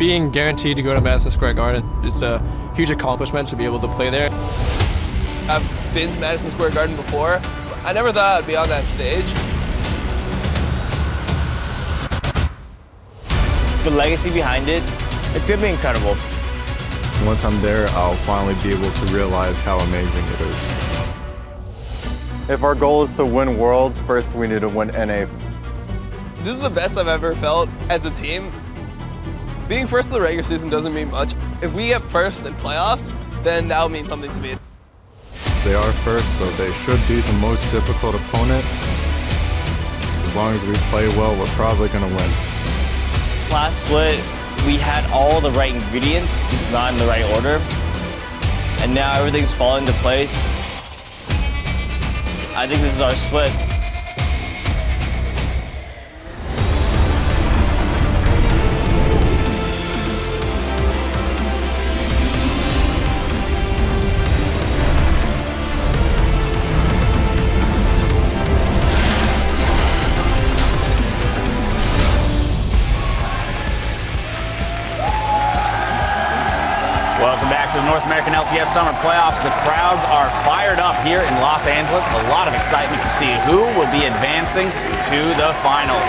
being guaranteed to go to Madison Square Garden is a huge accomplishment to be able to play there. I've been to Madison Square Garden before. I never thought I'd be on that stage. The legacy behind it, it's gonna be incredible. Once I'm there, I'll finally be able to realize how amazing it is. If our goal is to win Worlds, first we need to win NA. This is the best I've ever felt as a team. Being first in the regular season doesn't mean much. If we get first in playoffs, then that will mean something to me. They are first, so they should be the most difficult opponent. As long as we play well, we're probably going to win. Last split, we had all the right ingredients, just not in the right order. And now everything's falling into place. I think this is our split. Welcome back to the North American LCS Summer Playoffs. The crowds are fired up here in Los Angeles. A lot of excitement to see who will be advancing to the finals.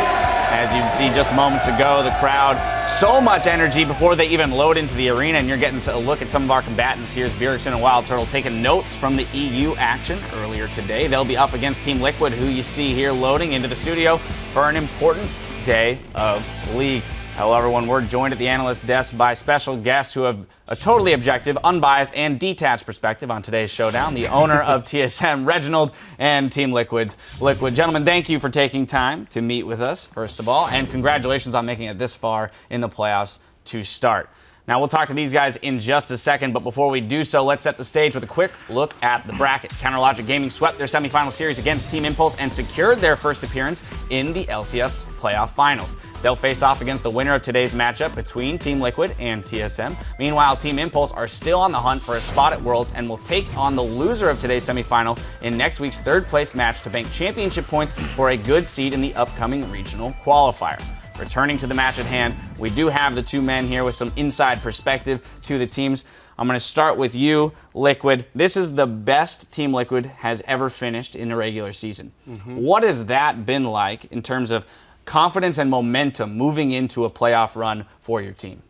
As you can see just moments ago, the crowd, so much energy before they even load into the arena, and you're getting to look at some of our combatants. Here's Bjergsen and Wild Turtle taking notes from the EU action earlier today. They'll be up against Team Liquid, who you see here loading into the studio for an important day of League. However, when we're joined at the analyst desk by special guests who have a totally objective, unbiased, and detached perspective on today's showdown, the owner of TSM, Reginald, and Team Liquid. Gentlemen, thank you for taking time to meet with us, first of all, and congratulations on making it this far in the playoffs to start. Now, we'll talk to these guys in just a second, but before we do so, let's set the stage with a quick look at the bracket. Counterlogic Gaming swept their semifinal series against Team Impulse and secured their first appearance in the LCS playoff finals. They'll face off against the winner of today's matchup between Team Liquid and TSM. Meanwhile, Team Impulse are still on the hunt for a spot at Worlds and will take on the loser of today's semifinal in next week's third-place match to bank championship points for a good seed in the upcoming regional qualifier. Returning to the match at hand, we do have the two men here with some inside perspective to the teams. I'm going to start with you, Liquid. This is the best Team Liquid has ever finished in a regular season. What has that been like in terms of confidence and momentum moving into a playoff run for your team?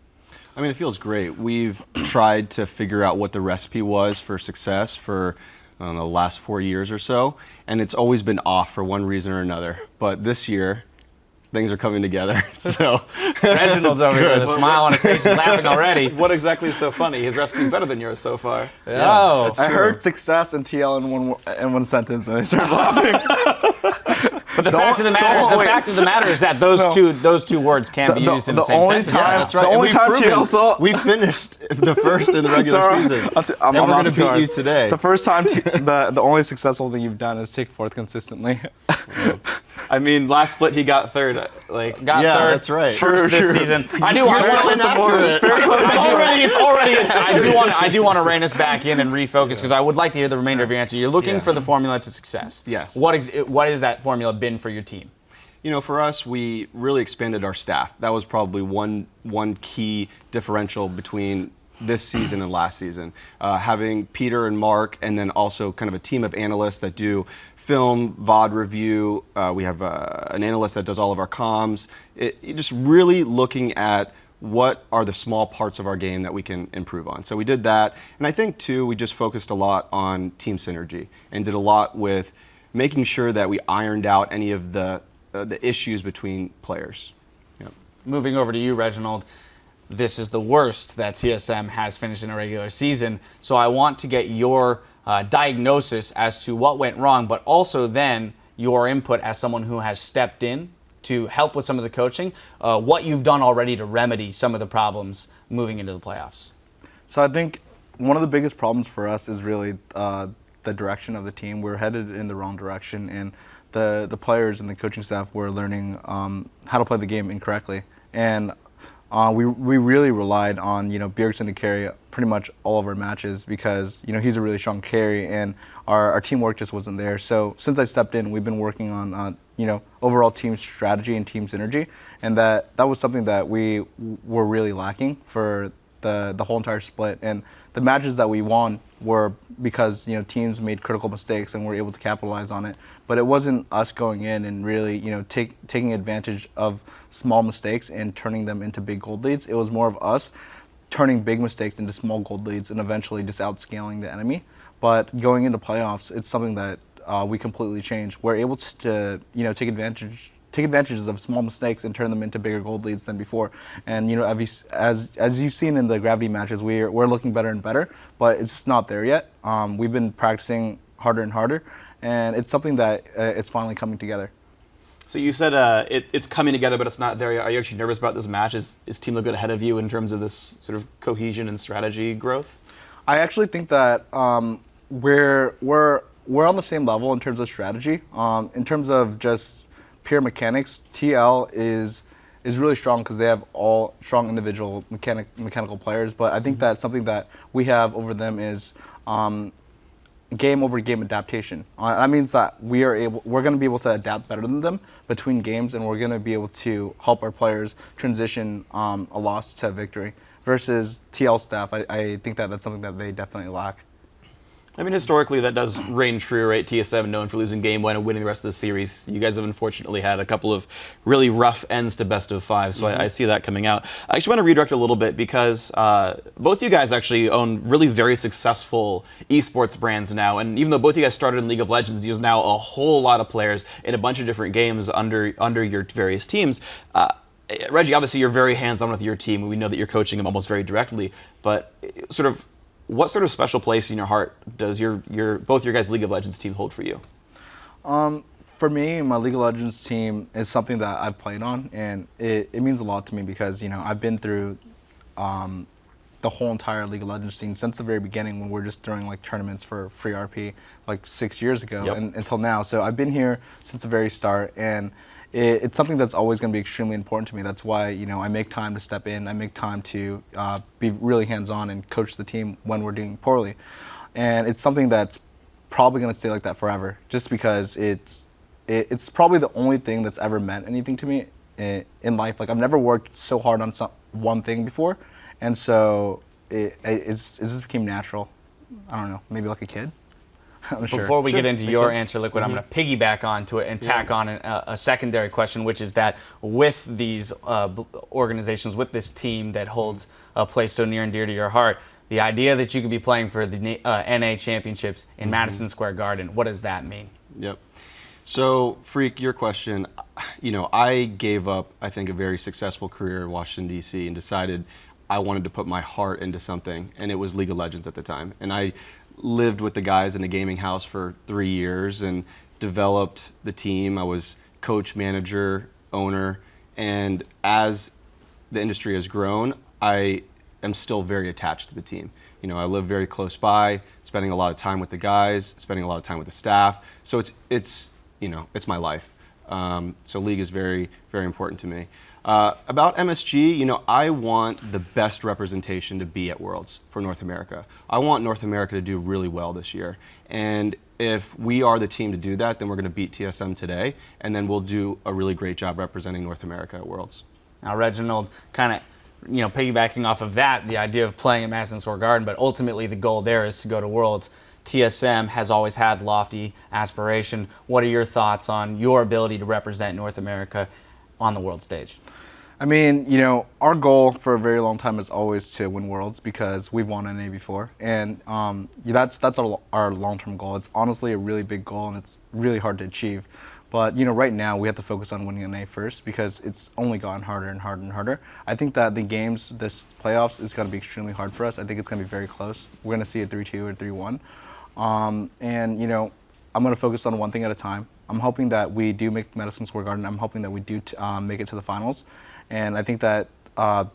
I mean, it feels great. We've tried to figure out what the recipe was for success for, I don't know, the last 4 years or so, and it's always been off for one reason or another. But this year, things are coming together, so. Reginald's over here with a smile on his face. He's laughing already. What exactly is so funny? His recipe's better than yours so far. Yeah. Oh, I heard success and TL in one sentence, and I started laughing. But the fact of the matter is that those two words can be used in the same sentence. That's right. The only time TL saw we finished the first in the regular season. I'm and we're going going to beat you today. The first time, the only successful thing you've done is take fourth consistently. I mean, last split he got third. Third. That's right. First this season. I do want to rein us back in and refocus because I would like to hear the remainder of your answer. You're looking for the formula to success. Yes. What has that formula been for your team? You know, for us, we really expanded our staff. That was probably one key differential between this season and last season. Having Peter and Mark, and then also kind of a team of analysts that do film, VOD review. We have an analyst that does all of our comms. Just really looking at what are the small parts of our game that we can improve on. So we did that. And I think, too, we just focused a lot on team synergy and did a lot with making sure that we ironed out any of the issues between players. Yep. Moving over to you, Reginald. This is the worst that TSM has finished in a regular season. So I want to get your diagnosis as to what went wrong, but also then your input as someone who has stepped in to help with some of the coaching, what you've done already to remedy some of the problems moving into the playoffs. So I think one of the biggest problems for us is really the direction of the team. We're headed in the wrong direction, and the players and the coaching staff were learning how to play the game incorrectly. And we really relied on Bjergsen to carry pretty much all of our matches because he's a really strong carry, and our teamwork just wasn't there. So since I stepped in, we've been working on overall team strategy and team synergy, and that was something that we were really lacking for the whole entire split. And the matches that we won were because teams made critical mistakes and were able to capitalize on it. But it wasn't us going in and really taking advantage of small mistakes and turning them into big gold leads. It was more of us turning big mistakes into small gold leads and eventually just outscaling the enemy. But going into playoffs, it's something that we completely changed. We're able to take advantages of small mistakes and turn them into bigger gold leads than before. And as you've seen in the gravity matches, we're looking better and better, but it's just not there yet. We've been practicing harder and harder, and it's something that it's finally coming together. So you said it's coming together, but it's not there yet. Are you actually nervous about this match? Is Team Liquid ahead of you in terms of this sort of cohesion and strategy growth? I actually think that we're on the same level in terms of strategy. In terms of just pure mechanics, TL is really strong because they have all strong individual mechanical players. But I think that something that we have over them is game over game adaptation. That means that we're going to be able to adapt better than them between games, and we're going to be able to help our players transition a loss to victory. Versus TL staff, I think that that's something that they definitely lack. I mean, historically, that does reign true, right? TSM known for losing game one and winning the rest of the series. You guys have unfortunately had a couple of really rough ends to best of five, so I see that coming out. I actually want to redirect a little bit because both you guys actually own really very successful esports brands now, and even though both you guys started in League of Legends, there's now a whole lot of players in a bunch of different games under your various teams. Reggie, obviously you're very hands-on with your team, and we know that you're coaching them almost very directly, but what sort of special place in your heart does both your guys' League of Legends team hold for you? For me, my League of Legends team is something that I've played on, and it means a lot to me because I've been through the whole entire League of Legends scene since the very beginning when we're just throwing tournaments for free RP 6 years ago and until now. So I've been here since the very start, and it's something that's always going to be extremely important to me. That's why I make time to step in. I make time to be really hands-on and coach the team when we're doing poorly. And it's something that's probably going to stay like that forever, just because it's probably the only thing that's ever meant anything to me in life. I've never worked so hard on one thing before, and so it just became natural. I don't know, maybe like a kid. Before we get into your answer, Liquid, I'm going to piggyback onto it and tack on a secondary question, which is that with these organizations, with this team that holds a place so near and dear to your heart, the idea that you could be playing for the NA championships in Madison Square Garden, what does that mean? Yep. So, Freak, your question, I gave up, I think, a very successful career in Washington, D.C. and decided I wanted to put my heart into something, and it was League of Legends at the time. And I lived with the guys in a gaming house for 3 years and developed the team. I was coach, manager, owner, and as the industry has grown, I am still very attached to the team. I live very close by, spending a lot of time with the guys, spending a lot of time with the staff. So it's my life. So League is very, very important to me. About MSG, I want the best representation to be at Worlds for North America. I want North America to do really well this year. And if we are the team to do that, then we're going to beat TSM today, and then we'll do a really great job representing North America at Worlds. Now, Reginald, kind of, piggybacking off of that, the idea of playing at Madison Square Garden, but ultimately the goal there is to go to Worlds. TSM has always had lofty aspiration. What are your thoughts on your ability to represent North America on the world stage? I mean, our goal for a very long time is always to win Worlds because we've won NA before, and that's our long-term goal. It's honestly a really big goal, and it's really hard to achieve. But right now we have to focus on winning NA first because it's only gotten harder and harder and harder. I think that the games, this playoffs, is going to be extremely hard for us. I think it's going to be very close. We're going to see a 3-2 or 3-1, and I'm going to focus on one thing at a time. I'm hoping that we do make Madison Square Garden. I'm hoping that we do make it to the finals. And I think that NA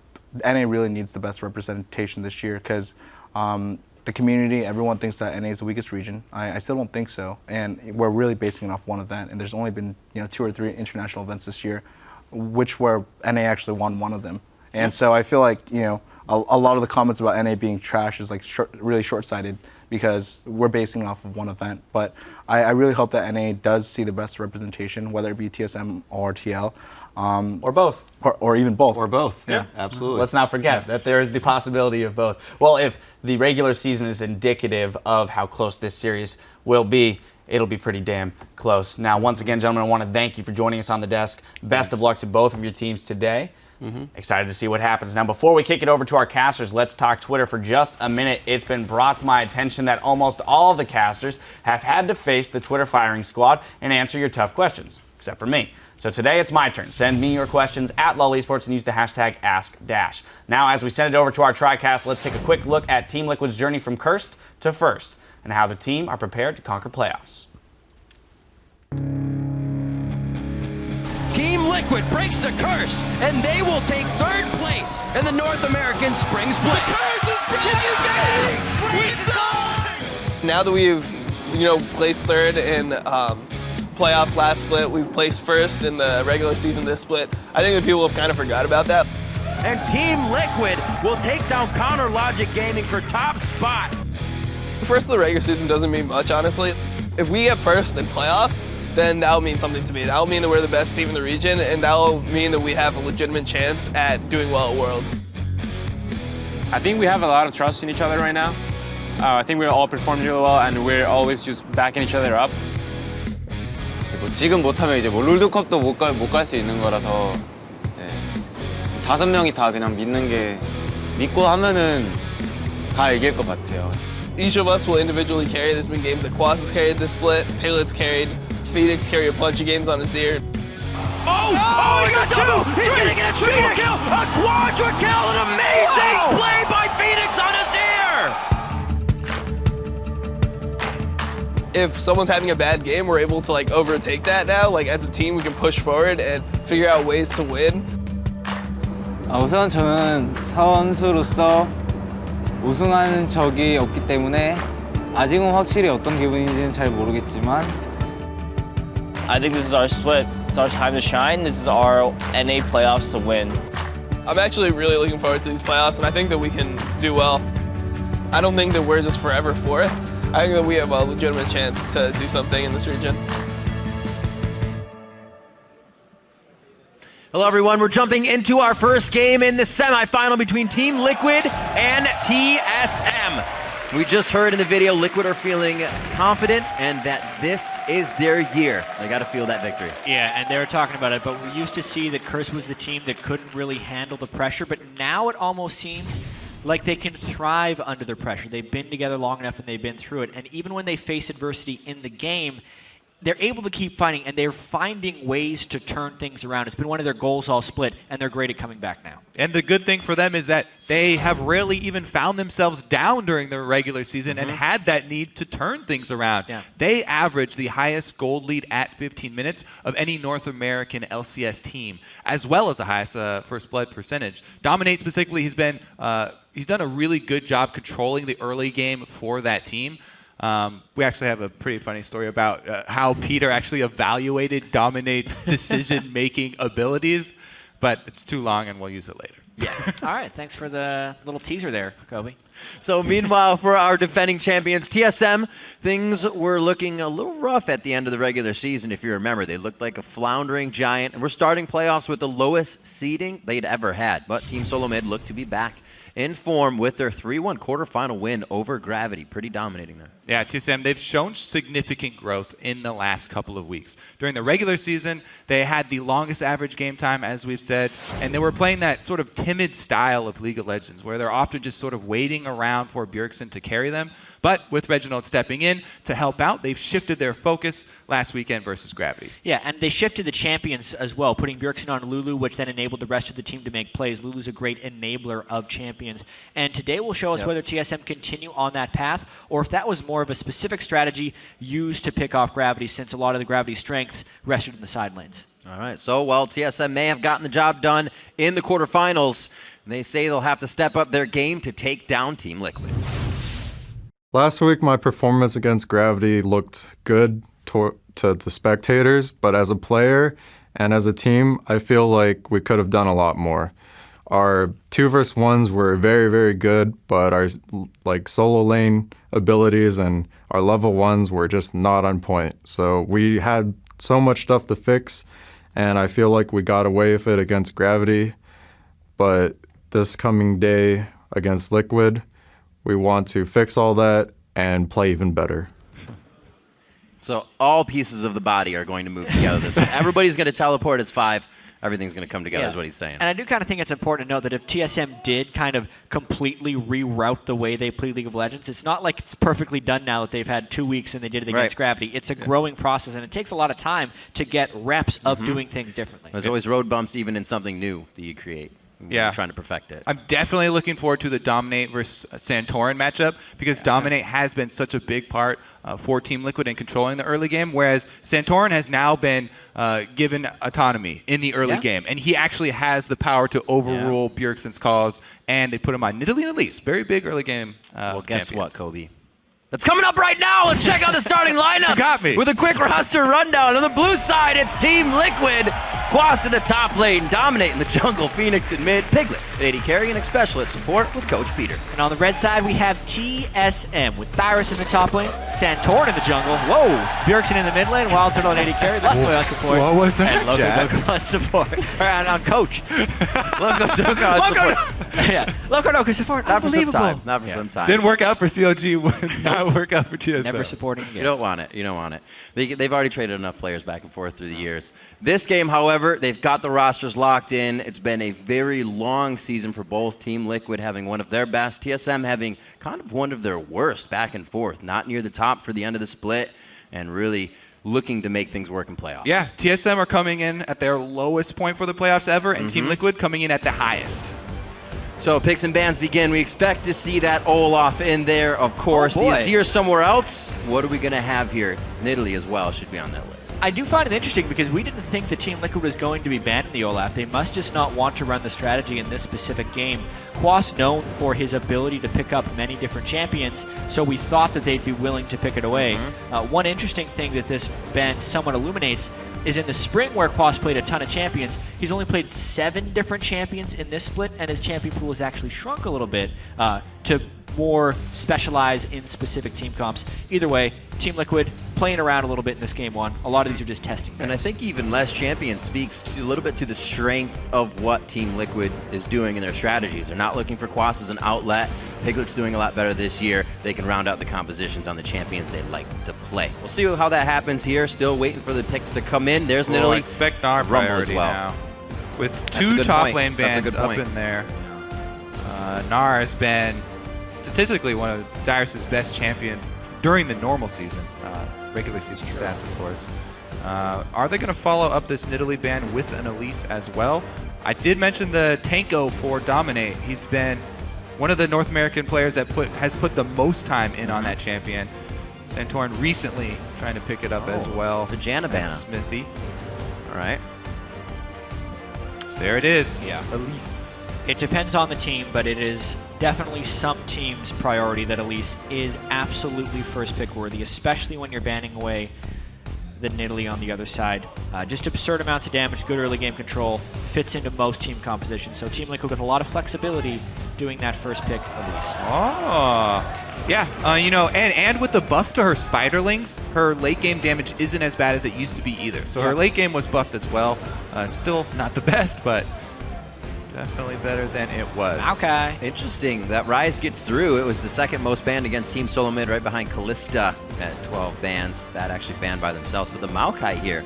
really needs the best representation this year because the community, everyone thinks that NA is the weakest region. I still don't think so. And we're really basing it off one event. And there's only been 2 or 3 international events this year, where NA actually won one of them. And so I feel like a lot of the comments about NA being trash is really short-sighted because we're basing off of one event. But I really hope that NA does see the best representation, whether it be TSM or TL. Or both. Or even both. Or both. Yeah, absolutely. Let's not forget that there is the possibility of both. Well, if the regular season is indicative of how close this series will be, it'll be pretty damn close. Now, once again, gentlemen, I want to thank you for joining us on the desk. Best of luck to both of your teams today. Excited to see what happens. Now, before we kick it over to our casters, let's talk Twitter for just a minute. It's been brought to my attention that almost all of the casters have had to face the Twitter firing squad and answer your tough questions, except for me. So today it's my turn. Send me your questions at LOL Esports and use the hashtag AskDash. Now, as we send it over to our TriCast, let's take a quick look at Team Liquid's journey from cursed to first and how the team are prepared to conquer playoffs. Team Liquid breaks the curse, and they will take third place in the North American Spring Split. The curse is breaking! Now that we've, placed third in playoffs last split, we've placed first in the regular season this split. I think that people have kind of forgot about that. And Team Liquid will take down Counter Logic Gaming for top spot. First of the regular season doesn't mean much, honestly. If we get first in playoffs, then that'll mean something to me. That'll mean that we're the best team in the region, and that'll mean that we have a legitimate chance at doing well at Worlds. I think we have a lot of trust in each other right now. I think we're all performing really well, and we're always just backing each other up. 지금 못하면 이제 롤드컵도 못 갈 수 있는 거라서 5명이 다 그냥 믿고 하면은 다 이길 것 같아요. Each of us will individually carry. There's been games that Quas has carried this split, Paylit's carried, Phoenix carried a bunch of games on Azir. He got two! He's gonna get a triple kill! A quadra kill! An amazing play by Phoenix on Azir! If someone's having a bad game, we're able to overtake that now. As a team, we can push forward and figure out ways to win. 우선 저는 선수로서 우승하는 적이 없기 때문에 아직은 확실히 어떤 기분인지는 잘 모르겠지만 I think this is our split. It's our time to shine. This is our NA playoffs to win. I'm actually really looking forward to these playoffs, and I think that we can do well. I don't think that we're just forever fourth. I think that we have a legitimate chance to do something in this region. Hello everyone, we're jumping into our first game in the semifinal between Team Liquid and TSM. We just heard in the video, Liquid are feeling confident and that this is their year. They got to feel that victory. Yeah, and they were talking about it, but we used to see that Curse was the team that couldn't really handle the pressure, but now it almost seems like they can thrive under the pressure. They've been together long enough and they've been through it, and even when they face adversity in the game, they're able to keep fighting, and they're finding ways to turn things around. It's been one of their goals all split, and they're great at coming back now. And the good thing for them is that they have rarely even found themselves down during the regular season and had that need to turn things around. Yeah. They average the highest gold lead at 15 minutes of any North American LCS team, as well as the highest first blood percentage. Dominate specifically, he's done a really good job controlling the early game for that team. We actually have a pretty funny story about how Peter actually evaluated Dominate's decision-making abilities, but it's too long and we'll use it later. Yeah. All right, thanks for the little teaser there, Kobe. So meanwhile, for our defending champions, TSM, things were looking a little rough at the end of the regular season, if you remember. They looked like a floundering giant, and we're starting playoffs with the lowest seeding they'd ever had. But Team SoloMid looked to be back in form with their 3-1 quarterfinal win over Gravity. Pretty dominating there. Yeah, TSM, they've shown significant growth in the last couple of weeks. During the regular season, they had the longest average game time, as we've said, and they were playing that sort of timid style of League of Legends, where they're often just sort of waiting around for Bjergsen to carry them. But with Reginald stepping in to help out, they've shifted their focus last weekend versus Gravity. Yeah, and they shifted the champions as well, putting Bjergsen on Lulu, which then enabled the rest of the team to make plays. Lulu's a great enabler of champions. And today will show us whether TSM continue on that path, or if that was more of a specific strategy used to pick off Gravity, since a lot of the Gravity strengths rested in the side lanes. All right, so while TSM may have gotten the job done in the quarterfinals, they say they'll have to step up their game to take down Team Liquid. Last week, my performance against Gravity looked good to the spectators, but as a player and as a team, I feel like we could have done a lot more. Our 2v1s were very, very good, but our like solo lane abilities and our level 1s were just not on point. So we had so much stuff to fix, and I feel like we got away with it against Gravity. But this coming day against Liquid, we want to fix all that and play even better. So all pieces of the body are going to move together. Everybody's going to teleport as 5. Everything's going to come together is what he's saying. And I do kind of think it's important to note that if TSM did kind of completely reroute the way they play League of Legends, it's not like it's perfectly done now that they've had 2 weeks and they did it against Gravity. It's a growing process, and it takes a lot of time to get reps of doing things differently. There's always road bumps even in something new that you create. Yeah. Trying to perfect it. I'm definitely looking forward to the Dominate versus Santorin matchup because Dominate has been such a big part for Team Liquid in controlling the early game, whereas Santorin has now been given autonomy in the early game, and he actually has the power to overrule Bjergsen's calls, and they put him on Nidalee and Elise. Very big early game Well, guess champions. what, Kobe? That's coming up right now. Let's check out the starting lineup. You got me. With a quick roster rundown. On the blue side, it's Team Liquid. Quas in the top lane, Dominate in the jungle, Phoenix in mid, Piglet at AD carry, and Xpecial at support with Coach Peter. And on the red side, we have TSM with Barris in the top lane, Santorin in the jungle, Bjergsen in the mid lane, Wild Turtle and AD carry, Lesboy on support. What was that, and Loco Jack? Doco on support. Or on Coach. Loco Doco on support. Yeah, Loco Doco support. Not for some Unbelievable. time. Not for some time. Didn't work out for CLG, would not work out for TSM. Never supporting again. You don't want it. You don't want it. They've already traded enough players back and forth through the years. This game, however, they've got the rosters locked in. It's been a very long season for both. Team Liquid having one of their best, TSM having kind of one of their worst back and forth. Not near the top for the end of the split, and really looking to make things work in playoffs. Yeah, TSM are coming in at their lowest point for the playoffs ever, and Team Liquid coming in at the highest. So picks and bans begin. We expect to see that Olaf in there, of course. Oh, boy. The Azir somewhere else. What are we going to have here? Nidalee as well should be on that list. I do find it interesting because we didn't think the Team Liquid was going to be banned in the Olaf. They must just not want to run the strategy in this specific game. Quas known for his ability to pick up many different champions, so we thought that they'd be willing to pick it away. One interesting thing that this ban somewhat illuminates is in the spring where Quas played a ton of champions, he's only played 7 different champions in this split, and his champion pool has actually shrunk a little bit to more specialize in specific team comps. Either way, Team Liquid playing around a little bit in this game 1. A lot of these are just testing. And I think even less champions speaks to a little bit to the strength of what Team Liquid is doing in their strategies. They're not looking for Quas as an outlet. Piglet's doing a lot better this year. They can round out the compositions on the champions they like to play. We'll see how that happens here. Still waiting for the picks to come in. There's Nidalee. Expect our Rumble as priority well. now. With That's a 2 good top point. lane That's a bans good up point. in there, Nar has been statistically one of Darius' best champion during the normal season, regular season stats, of course. Are they going to follow up this Nidalee ban with an Elise as well? I did mention the Tanko for Dominate. He's been one of the North American players that has put the most time in on that champion. Santorin recently trying to pick it up as well. The Janabana. Smithy. All right. There it is. Yeah. Elise. It depends on the team, but it is definitely some teams' priority that Elise is absolutely first pick worthy, especially when you're banning away the Nidalee on the other side. Just absurd amounts of damage, good early game control, fits into most team compositions. So Team Liquid with a lot of flexibility doing that first pick Elise. Oh, yeah. You know, and with the buff to her Spiderlings, her late game damage isn't as bad as it used to be either. So her late game was buffed as well. Still not the best, but definitely better than it was. Okay. Interesting. That Rise gets through. It was the second most banned against Team SoloMid, right behind Callista at 12 bans. That actually banned by themselves. But the Maokai here,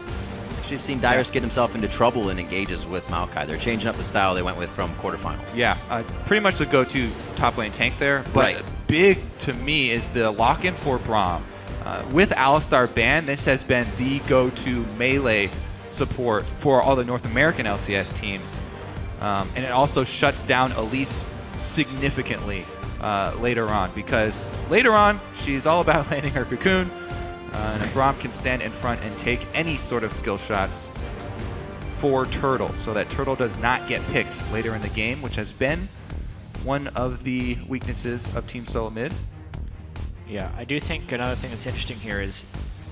actually have seen Dyrus get himself into trouble in engages with Maokai. They're changing up the style they went with from quarterfinals. Yeah, pretty much the go-to top lane tank there. But big to me is the lock-in for Braum. With Alistar banned, this has been the go-to melee support for all the North American LCS teams. And it also shuts down Elise significantly later on, because later on she's all about landing her cocoon, and Braum can stand in front and take any sort of skill shots for Turtle, so that Turtle does not get picked later in the game, which has been one of the weaknesses of Team SoloMid. Yeah, I do think another thing that's interesting here is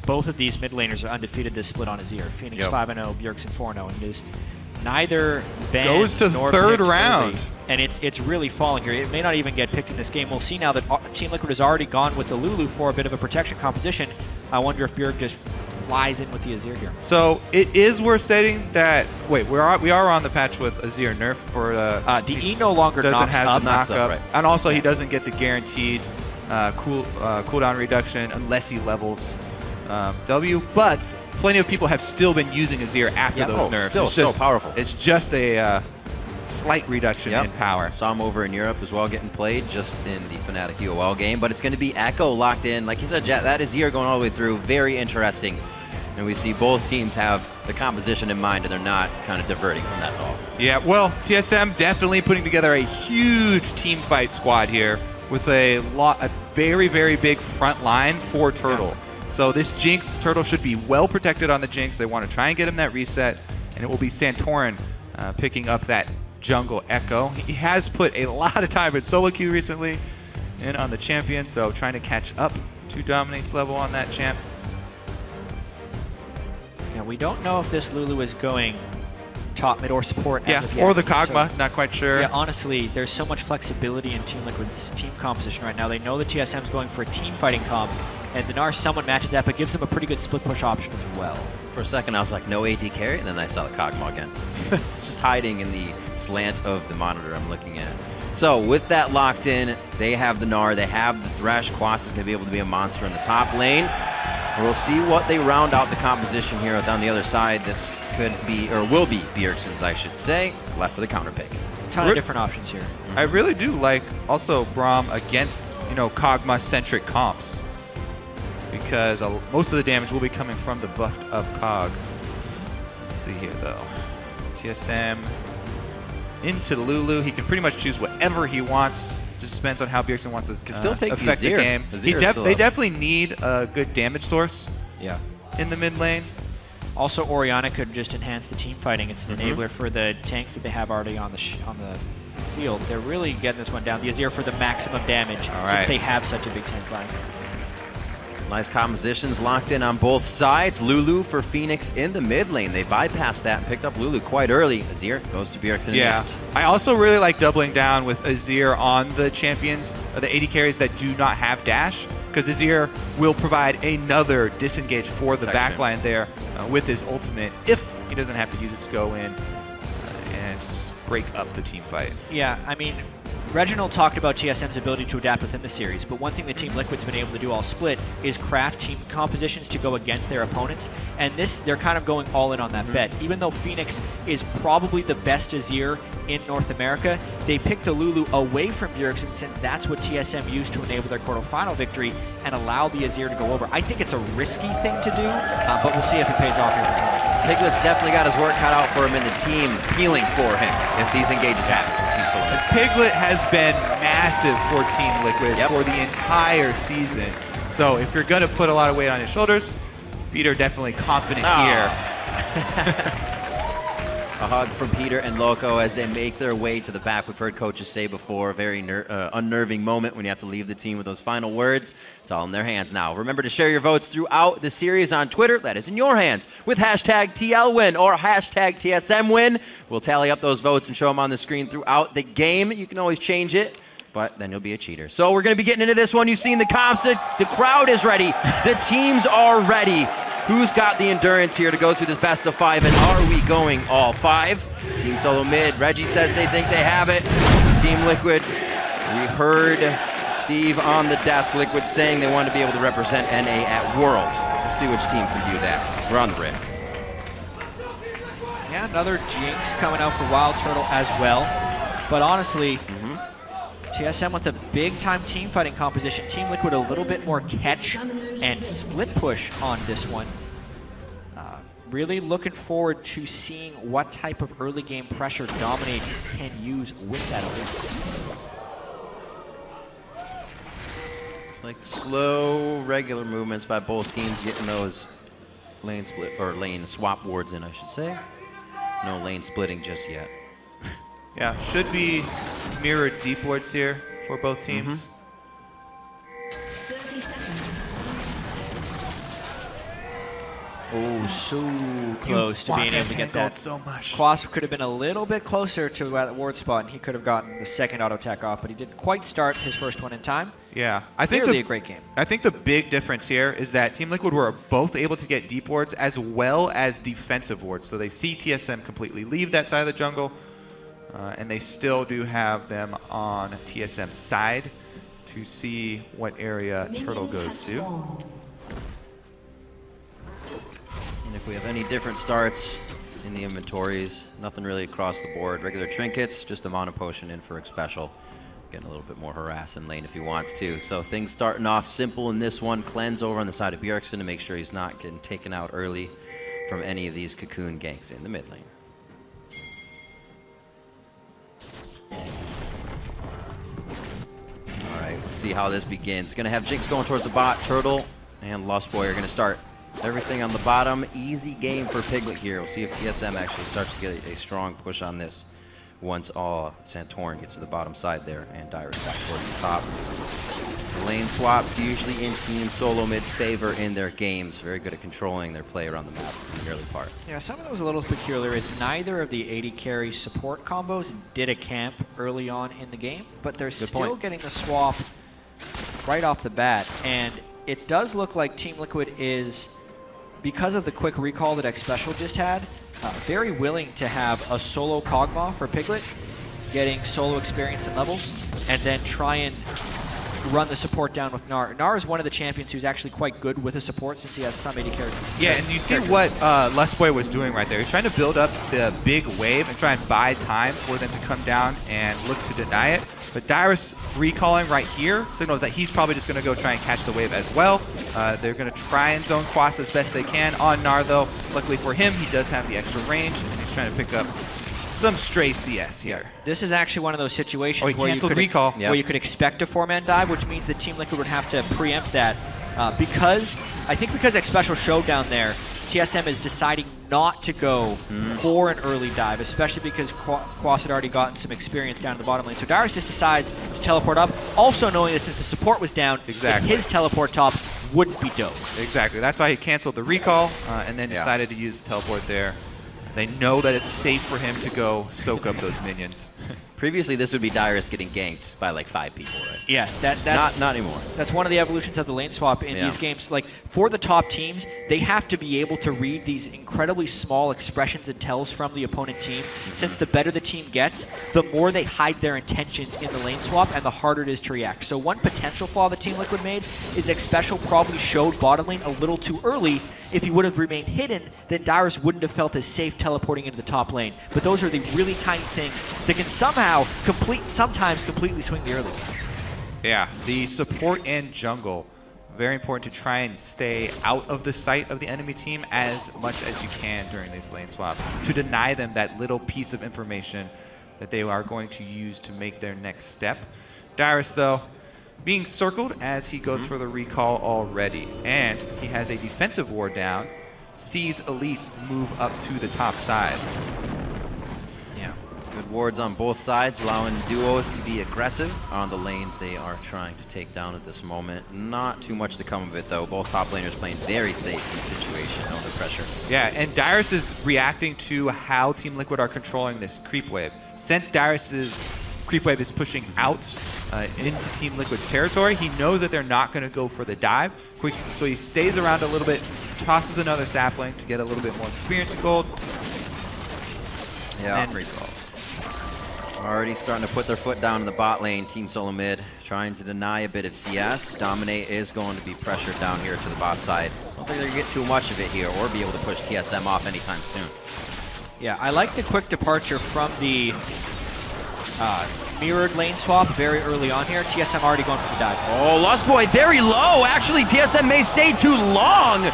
both of these mid laners are undefeated this split on Azir. Phoenix 5-0, Bjergsen 4-0, and it is neither Ben Goes to nor third picked round. early. And it's really falling here. It may not even get picked in this game. We'll see now that Team Liquid has already gone with the Lulu for a bit of a protection composition. I wonder if Bjerg just flies in with the Azir here. So it is worth stating that, wait, we are on the patch with Azir nerf for the E no longer doesn't knocks have up. the knock up, right. and also he doesn't get the guaranteed cooldown reduction unless he levels W. But plenty of people have still been using Azir after those nerfs. Still it's so just, powerful. It's just a slight reduction in power. Saw him over in Europe as well getting played just in the Fnatic UOL game, but it's going to be Echo locked in. Like you said, Jet, that is Azir going all the way through. Very interesting. And we see both teams have the composition in mind, and they're not kind of diverting from that at all. Yeah, well, TSM definitely putting together a huge team fight squad here with a very, very big front line for Turtle. So this Jinx, Turtle should be well protected on the Jinx. They want to try and get him that reset, and it will be Santorin picking up that jungle Echo. He has put a lot of time in solo queue recently and on the champion, so trying to catch up to Dominate's level on that champ. Yeah, we don't know if this Lulu is going top, mid, or support as of yet. Or the Kog'Maw, not quite sure. Yeah, honestly, there's so much flexibility in Team Liquid's team composition right now. They know the TSM's going for a team fighting comp, and the Gnar someone matches that, but gives them a pretty good split push option as well. For a second, I was like, no AD carry, and then I saw the Kog'Maw again. It's just hiding in the slant of the monitor I'm looking at. So with that locked in, they have the Gnar, they have the Thresh. Quas is going to be able to be a monster in the top lane. We'll see what they round out the composition here down the other side. This could be, or will be, Bjergsen's, I should say, left for the counter pick. Ton of different options here. I really do like also Braum against, Kog'Maw-centric comps, because most of the damage will be coming from the buffed up Cog. Let's see here though. TSM into Lulu. He can pretty much choose whatever he wants. Just depends on how Bjergsen wants to still take affect the game. They definitely need a good damage source. In the mid lane. Also, Orianna could just enhance the team fighting. It's an enabler for the tanks that they have already on the field. They're really getting this one down. The Azir for the maximum damage since they have such a big tank line. Nice compositions locked in on both sides. Lulu for Phoenix in the mid lane. They bypassed that and picked up Lulu quite early. Azir goes to Bjergsen. Yeah. I also really like doubling down with Azir on the champions, or the AD carries that do not have dash, because Azir will provide another disengage for the backline there with his ultimate, if he doesn't have to use it to go in and break up the team fight. Yeah, I mean, Reginald talked about TSM's ability to adapt within the series, but one thing that Team Liquid's been able to do all split is craft team compositions to go against their opponents, and they're kind of going all in on that bet. Even though Phoenix is probably the best Azir in North America, they picked the Lulu away from Bjergsen since that's what TSM used to enable their quarterfinal victory and allow the Azir to go over. I think it's a risky thing to do, but we'll see if it pays off here for Team Liquid. Piglet's definitely got his work cut out for him in the team, healing for him if these engages happen for Team SoloMid. Piglet has been massive for Team Liquid for the entire season. So if you're going to put a lot of weight on his shoulders, Peter definitely confident here. A hug from Peter and Loco as they make their way to the back. We've heard coaches say before, a very unnerving moment when you have to leave the team with those final words. It's all in their hands now. Remember to share your votes throughout the series on Twitter. That is in your hands with hashtag TLWin or hashtag TSMWin. We'll tally up those votes and show them on the screen throughout the game. You can always change it, but then you'll be a cheater. So we're going to be getting into this one. You've seen the comps. The crowd is ready. The teams are ready. Who's got the endurance here to go through this best of 5, and are we going all 5? Team SoloMid, Reggie says they think they have it. Team Liquid, we heard Steve on the desk, Liquid saying they want to be able to represent NA at Worlds. We'll see which team can do that. We're on the Rift. Yeah, another Jinx coming out for Wild Turtle as well. But honestly, TSM with a big-time team fighting composition. Team Liquid a little bit more catch and split push on this one. Really looking forward to seeing what type of early game pressure Dominate can use with that Elise. It's like slow, regular movements by both teams getting those lane split, or lane swap wards in, I should say. No lane splitting just yet. Yeah, should be mirrored deep wards here for both teams. Oh, so close to being able to get that. So much. Quas could have been a little bit closer to that ward spot, and he could have gotten the second auto attack off, but he didn't quite start his first one in time. Yeah, I think Clearly a great game. I think the big difference here is that Team Liquid were both able to get deep wards as well as defensive wards. So they see TSM completely leave that side of the jungle, and they still do have them on TSM's side to see what area Turtle goes to. And if we have any different starts in the inventories, nothing really across the board. Regular trinkets, just a mono potion in for a special. Getting a little bit more harass in lane if he wants to. So things starting off simple in this one. Cleanse over on the side of Bjergsen to make sure he's not getting taken out early from any of these cocoon ganks in the mid lane. All right, let's see how this begins. Gonna have Jinx going towards the bot. Turtle and Lost Boy are gonna start everything on the bottom. Easy game for Piglet here. We'll see if TSM actually starts to get a strong push on this once Santorin gets to the bottom side there and Dyrus back towards the top. The lane swaps usually in Team SoloMid's favor in their games. Very good at controlling their play around the map in the early part. Yeah, something that was a little peculiar is neither of the AD carry support combos did a camp early on in the game, but they're still getting the swap right off the bat. And it does look like Team Liquid is, because of the quick recall that X Special just had, very willing to have a solo Kog'Maw for Piglet, getting solo experience and levels, and then try and run the support down with Gnar. Gnar is one of the champions who's actually quite good with a support since he has some AD characters. Yeah, and you see what Lustboy was doing right there. He's trying to build up the big wave and try and buy time for them to come down and look to deny it. But Dyrus recalling right here signals that he's probably just going to go try and catch the wave as well. They're going to try and zone Quas as best they can on Gnar, though. Luckily for him, he does have the extra range, and he's trying to pick up some stray CS here. This is actually one of those situations where you could expect a 4-man dive, which means that Team Liquid would have to preempt that. Because X Special showed down there, TSM is deciding not to go for an early dive, especially because Quas had already gotten some experience down in the bottom lane. So Dyrus just decides to teleport up, also knowing that since the support was down, his teleport top wouldn't be dope. Exactly. That's why he canceled the recall and then decided to use the teleport there. They know that it's safe for him to go soak up those minions. Previously, this would be Dyrus getting ganked by like 5 people, right? Yeah, that's not anymore. That's one of the evolutions of the lane swap in these games. Like, for the top teams, they have to be able to read these incredibly small expressions and tells from the opponent team. Since the better the team gets, the more they hide their intentions in the lane swap, and the harder it is to react. So one potential flaw that Team Liquid made is X Special probably showed bottom lane a little too early. If he would have remained hidden, then Dyrus wouldn't have felt as safe teleporting into the top lane. But those are the really tiny things that can somehow sometimes completely swing the early. Yeah, the support and jungle, very important to try and stay out of the sight of the enemy team as much as you can during these lane swaps, to deny them that little piece of information that they are going to use to make their next step. Dyrus, though, being circled as he goes for the recall already, and he has a defensive ward down, sees Elise move up to the top side. Yeah, good wards on both sides, allowing duos to be aggressive on the lanes they are trying to take down at this moment. Not too much to come of it, though. Both top laners playing very safe in the situation under pressure. Yeah, and Dyrus is reacting to how Team Liquid are controlling this creep wave. Since Dyrus's creep wave is pushing out into Team Liquid's territory, he knows that they're not going to go for the dive. So he stays around a little bit, tosses another sapling to get a little bit more experience and gold, and then recalls. Already starting to put their foot down in the bot lane, Team SoloMid, trying to deny a bit of CS. Dominate is going to be pressured down here to the bot side. I don't think they're going to get too much of it here or be able to push TSM off anytime soon. Yeah, I like the quick departure from the mirrored lane swap very early on here. TSM already going for the dive. Oh, Lost Boy very low. Actually, TSM may stay too long.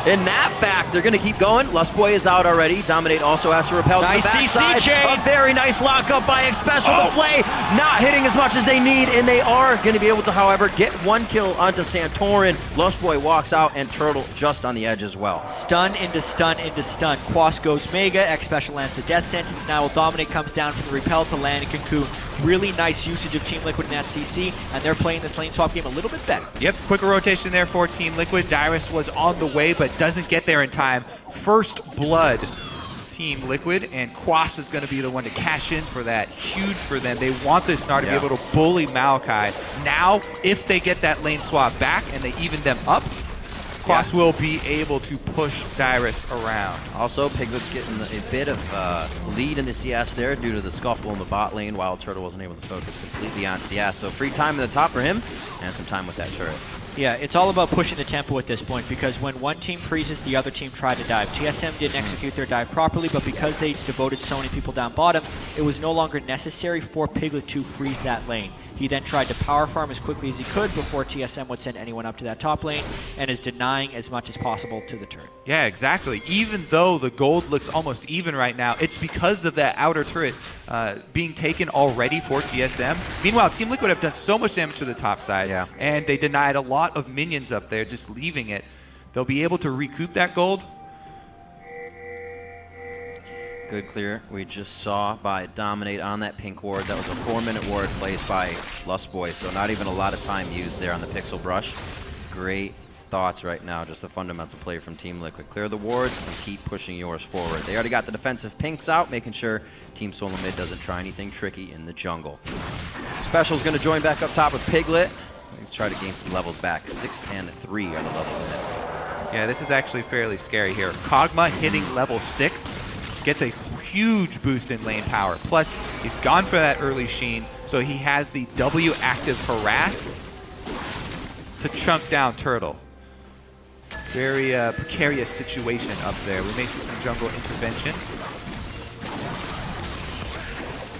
In that fact, they're going to keep going. Lust Boy is out already. Dominate also has to repel to the backside. A very nice lockup by X Special. The Flay not hitting as much as they need, and they are going to be able to, however, get one kill onto Santorin. Lust Boy walks out, and Turtle just on the edge as well. Stun into stun into stun. Quas goes Mega. X Special lands the death sentence. Now Dominate comes down from the repel to land a Cocoon. really nice usage of Team Liquid in that CC, and they're playing this lane swap game a little bit better. Yep, quicker rotation there for Team Liquid. Dyrus was on the way, but doesn't get there in time. First blood, Team Liquid, and Quas is going to be the one to cash in for that. Huge for them. They want this Snar to be able to bully Maokai. Now, if they get that lane swap back and they even them up, Quas will be able to push Dyrus around. Also, Piglet's getting a bit of lead in the CS there due to the scuffle in the bot lane. Wild Turtle wasn't able to focus completely on CS. So free time in the top for him and some time with that turret. Yeah, it's all about pushing the tempo at this point, because when one team freezes, the other team tried to dive. TSM didn't execute their dive properly, but because they devoted so many people down bottom, it was no longer necessary for Piglet to freeze that lane. He then tried to power farm as quickly as he could before TSM would send anyone up to that top lane, and is denying as much as possible to the turret. Yeah, exactly. Even though the gold looks almost even right now, it's because of that outer turret being taken already for TSM. Meanwhile, Team Liquid have done so much damage to the top side, and they denied a lot of minions up there, just leaving it. They'll be able to recoup that gold. Good clear. We just saw by Dominate on that pink ward. That was a 4-minute ward placed by Lustboy, so not even a lot of time used there on the pixel brush. Great thoughts right now, just a fundamental play from Team Liquid. Clear the wards and keep pushing yours forward. They already got the defensive pinks out, making sure Team SoloMid doesn't try anything tricky in the jungle. Special's going to join back up top with Piglet. Let's try to gain some levels back. 6 and 3 are the levels in it. Yeah, this is actually fairly scary here. Kog'Maw hitting level 6 gets a huge boost in lane power. Plus, he's gone for that early Sheen, so he has the W active harass to chunk down Turtle. Very precarious situation up there. We may see some jungle intervention.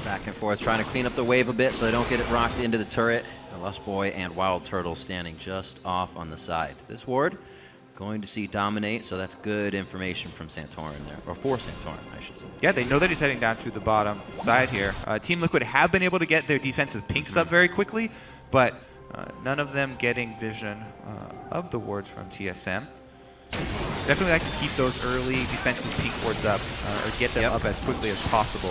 Back and forth, trying to clean up the wave a bit so they don't get it rocked into the turret. Lustboy and Wild Turtle standing just off on the side. This ward going to see Dominate, so that's good information from Santorin there, or for Santorin, I should say. Yeah, they know that he's heading down to the bottom side here. Team Liquid have been able to get their defensive pinks up very quickly, but none of them getting vision of the wards from TSM. Definitely like to keep those early defensive pink wards up, or get them up as quickly as possible.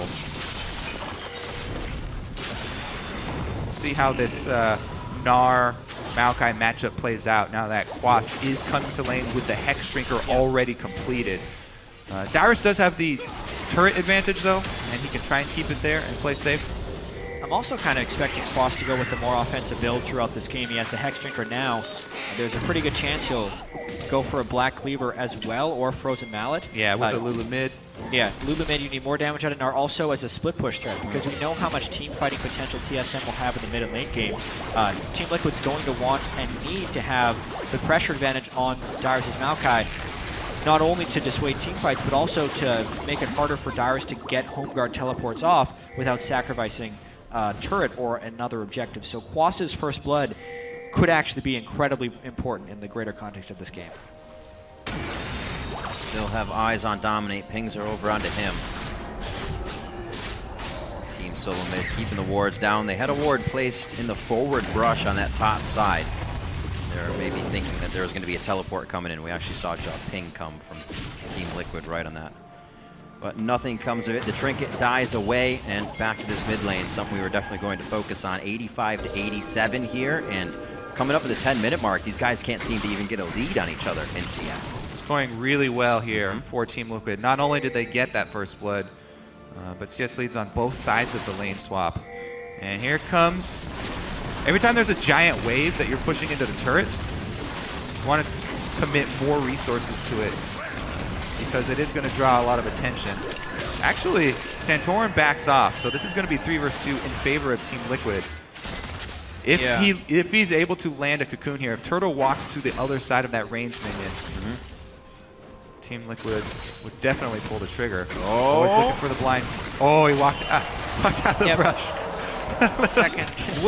Let's see how this Gnar Maokai matchup plays out now that Quas is coming to lane with the Hex Shrinker already completed. Dyrus does have the turret advantage though, and he can try and keep it there and play safe. I'm also kind of expecting Quas to go with the more offensive build throughout this game. He has the Hex Drinker now. There's a pretty good chance he'll go for a Black Cleaver as well, or Frozen Mallet. Yeah, with the Lulu mid. Yeah, Lulu mid, you need more damage out of Gnar also as a split push threat, because we know how much team fighting potential TSM will have in the mid and late game. Team Liquid's going to want and need to have the pressure advantage on Dyrus' Maokai, not only to dissuade team fights, but also to make it harder for Dyrus to get home guard teleports off without sacrificing turret or another objective. So Quas's first blood could actually be incredibly important in the greater context of this game. Still have eyes on Dominate. Pings are over onto him. Team SoloMid keeping the wards down. They had a ward placed in the forward brush on that top side. They're maybe thinking that there was going to be a teleport coming in. We actually saw a ping come from Team Liquid right on that. But nothing comes of it. The trinket dies away, and back to this mid lane, something we were definitely going to focus on. 85 to 87 here, and coming up at the 10-minute mark, these guys can't seem to even get a lead on each other in CS. It's going really well here for Team Liquid. Not only did they get that first blood, but CS leads on both sides of the lane swap. And here it comes. Every time there's a giant wave that you're pushing into the turret, you want to commit more resources to it, because it is going to draw a lot of attention. Actually, Santorin backs off, so this is going to be 3 versus 2 in favor of Team Liquid. If he's able to land a cocoon here, if Turtle walks to the other side of that ranged minion, Team Liquid would definitely pull the trigger. Oh, always looking for the blind. Oh, he walked out the brush. Second.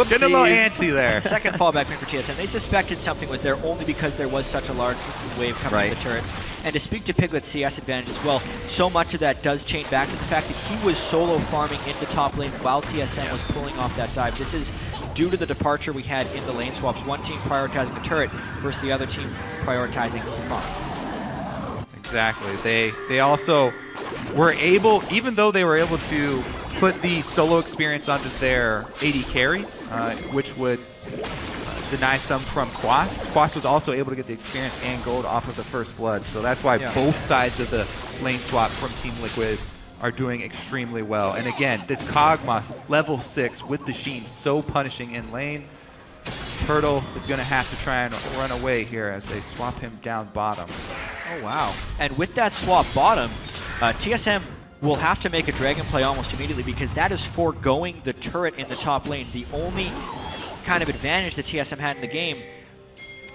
Getting a little antsy there. Second fallback pick for TSM. They suspected something was there only because there was such a large wave coming to the turret. And to speak to Piglet's CS advantage as well, so much of that does chain back to the fact that he was solo farming in the top lane while TSM was pulling off that dive. This is due to the departure we had in the lane swaps. One team prioritizing the turret versus the other team prioritizing the farm. Exactly. They also were able, even though they were able to put the solo experience onto their AD carry, which would deny some from Quas. Quas was also able to get the experience and gold off of the first blood, so that's why both sides of the lane swap from Team Liquid are doing extremely well. And again, this Kog'Maw level 6 with the Sheen so punishing in lane. Turtle is going to have to try and run away here as they swap him down bottom. Oh, wow. And with that swap bottom, TSM will have to make a Dragon play almost immediately because that is foregoing the turret in the top lane. The only kind of advantage that TSM had in the game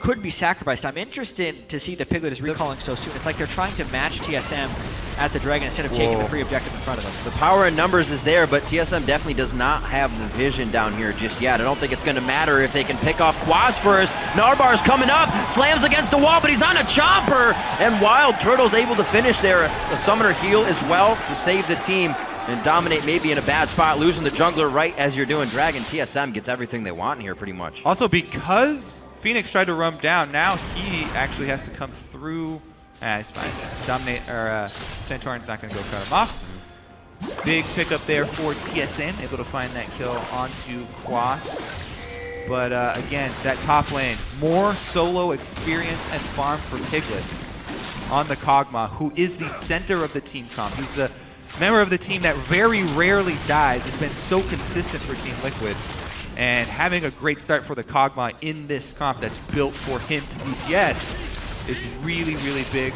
could be sacrificed. I'm interested to see that Piglet is recalling so soon. It's like they're trying to match TSM at the Dragon instead of taking the free objective in front of them. The power in numbers is there, but TSM definitely does not have the vision down here just yet. I don't think it's going to matter if they can pick off Quas first. Narbar's coming up, slams against the wall, but he's on a chopper, and Wild Turtle's able to finish there. A summoner heal as well to save the team and dominate maybe in a bad spot, losing the jungler right as you're doing Dragon. TSM gets everything they want in here pretty much. Also, because Phoenix tried to run down, now he actually has to come through. It's fine. Dominate, or Santorin's not going to go cut him off. Big pickup there for TSM, able to find that kill onto Quas. But again, that top lane, more solo experience and farm for Piglet on the Kog'Maw, who is the center of the team comp. He's the member of the team that very rarely dies. Has been so consistent for Team Liquid. And having a great start for the Kog'Maw in this comp that's built for him to DPS is really, really big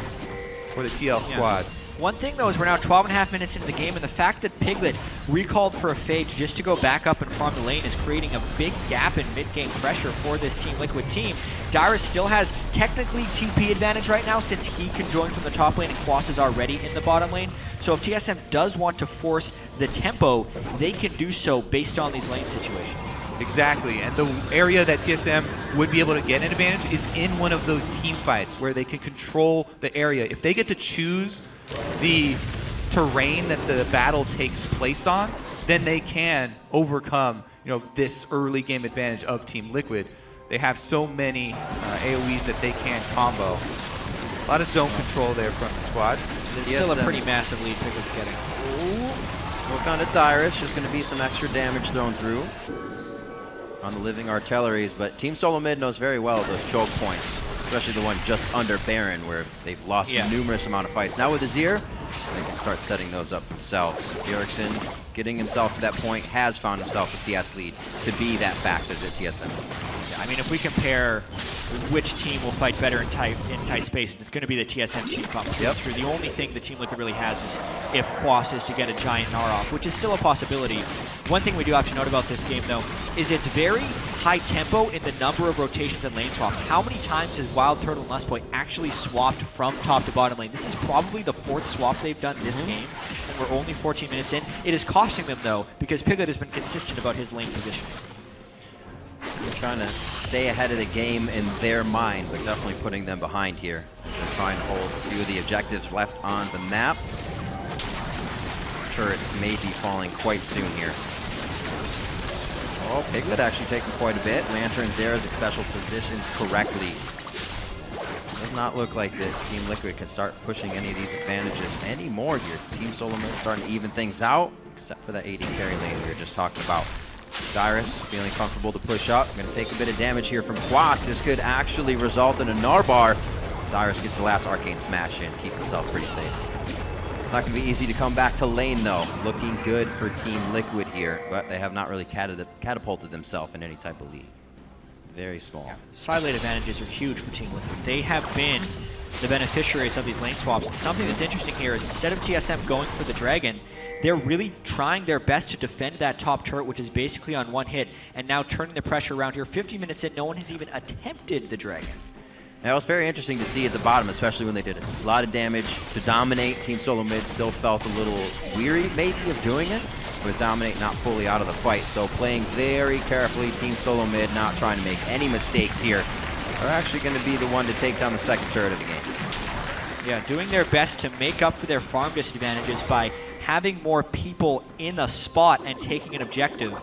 for the TL squad. One thing, though, is we're now 12.5 minutes into the game, and the fact that Piglet recalled for a fade just to go back up and farm the lane is creating a big gap in mid-game pressure for this Team Liquid team. Dyrus still has technically TP advantage right now since he can join from the top lane and Quas is already in the bottom lane. So if TSM does want to force the tempo, they can do so based on these lane situations. Exactly, and the area that TSM would be able to get an advantage is in one of those team fights where they can control the area. If they get to choose the terrain that the battle takes place on, then they can overcome, this early game advantage of Team Liquid. They have so many AoEs that they can combo. A lot of zone control there from the squad. It's still a pretty massive lead Piglet's getting. Look on to Dyrus, just going to be some extra damage thrown through on the living artilleries, but Team SoloMid knows very well those choke points, especially the one just under Baron where they've lost numerous amount of fights. Now with Azir, they can start setting those up themselves. Bjergsen getting himself to that point has found himself a CS lead to be that factor that TSM needs. Yeah, I mean, if we compare which team will fight better in tight spaces, it's going to be the TSM team comp. Yep. The only thing the Team Liquid really has is if Quas is to get a giant Gnar off, which is still a possibility. One thing we do have to note about this game, though, is it's very high tempo in the number of rotations and lane swaps. How many times has Wild Turtle and Lustboy actually swapped from top to bottom lane? This is probably the 4th swap they've done this game, and we're only 14 minutes in. It is costing them, though, because Piglet has been consistent about his lane positioning. They're trying to stay ahead of the game in their mind, but definitely putting them behind here as they're trying to hold a few of the objectives left on the map. Turrets may be falling quite soon here. Oh, Piglet actually taking quite a bit. Lanterns there as it special positions correctly. Does not look like that Team Liquid can start pushing any of these advantages anymore here. Team SoloMid starting to even things out, except for that AD carry lane we were just talking about. Dyrus feeling comfortable to push up. Going to take a bit of damage here from Quas. This could actually result in a Narbar. Dyrus gets the last arcane smash in, keep himself pretty safe. Not going to be easy to come back to lane, though. Looking good for Team Liquid here, but they have not really catapulted themselves in any type of lead. Very small. Side lane advantages are huge for Team Liquid. They have been the beneficiaries of these lane swaps. And something that's interesting here is instead of TSM going for the Dragon, they're really trying their best to defend that top turret, which is basically on one hit, and now turning the pressure around here. 50 minutes in, no one has even attempted the Dragon. That was very interesting to see at the bottom, especially when they did a lot of damage to dominate. Team SoloMid still felt a little weary, maybe, of doing it, but dominate not fully out of the fight. So playing very carefully, Team SoloMid not trying to make any mistakes here. Are actually going to be the one to take down the second turret of the game. Yeah, doing their best to make up for their farm disadvantages by having more people in a spot and taking an objective.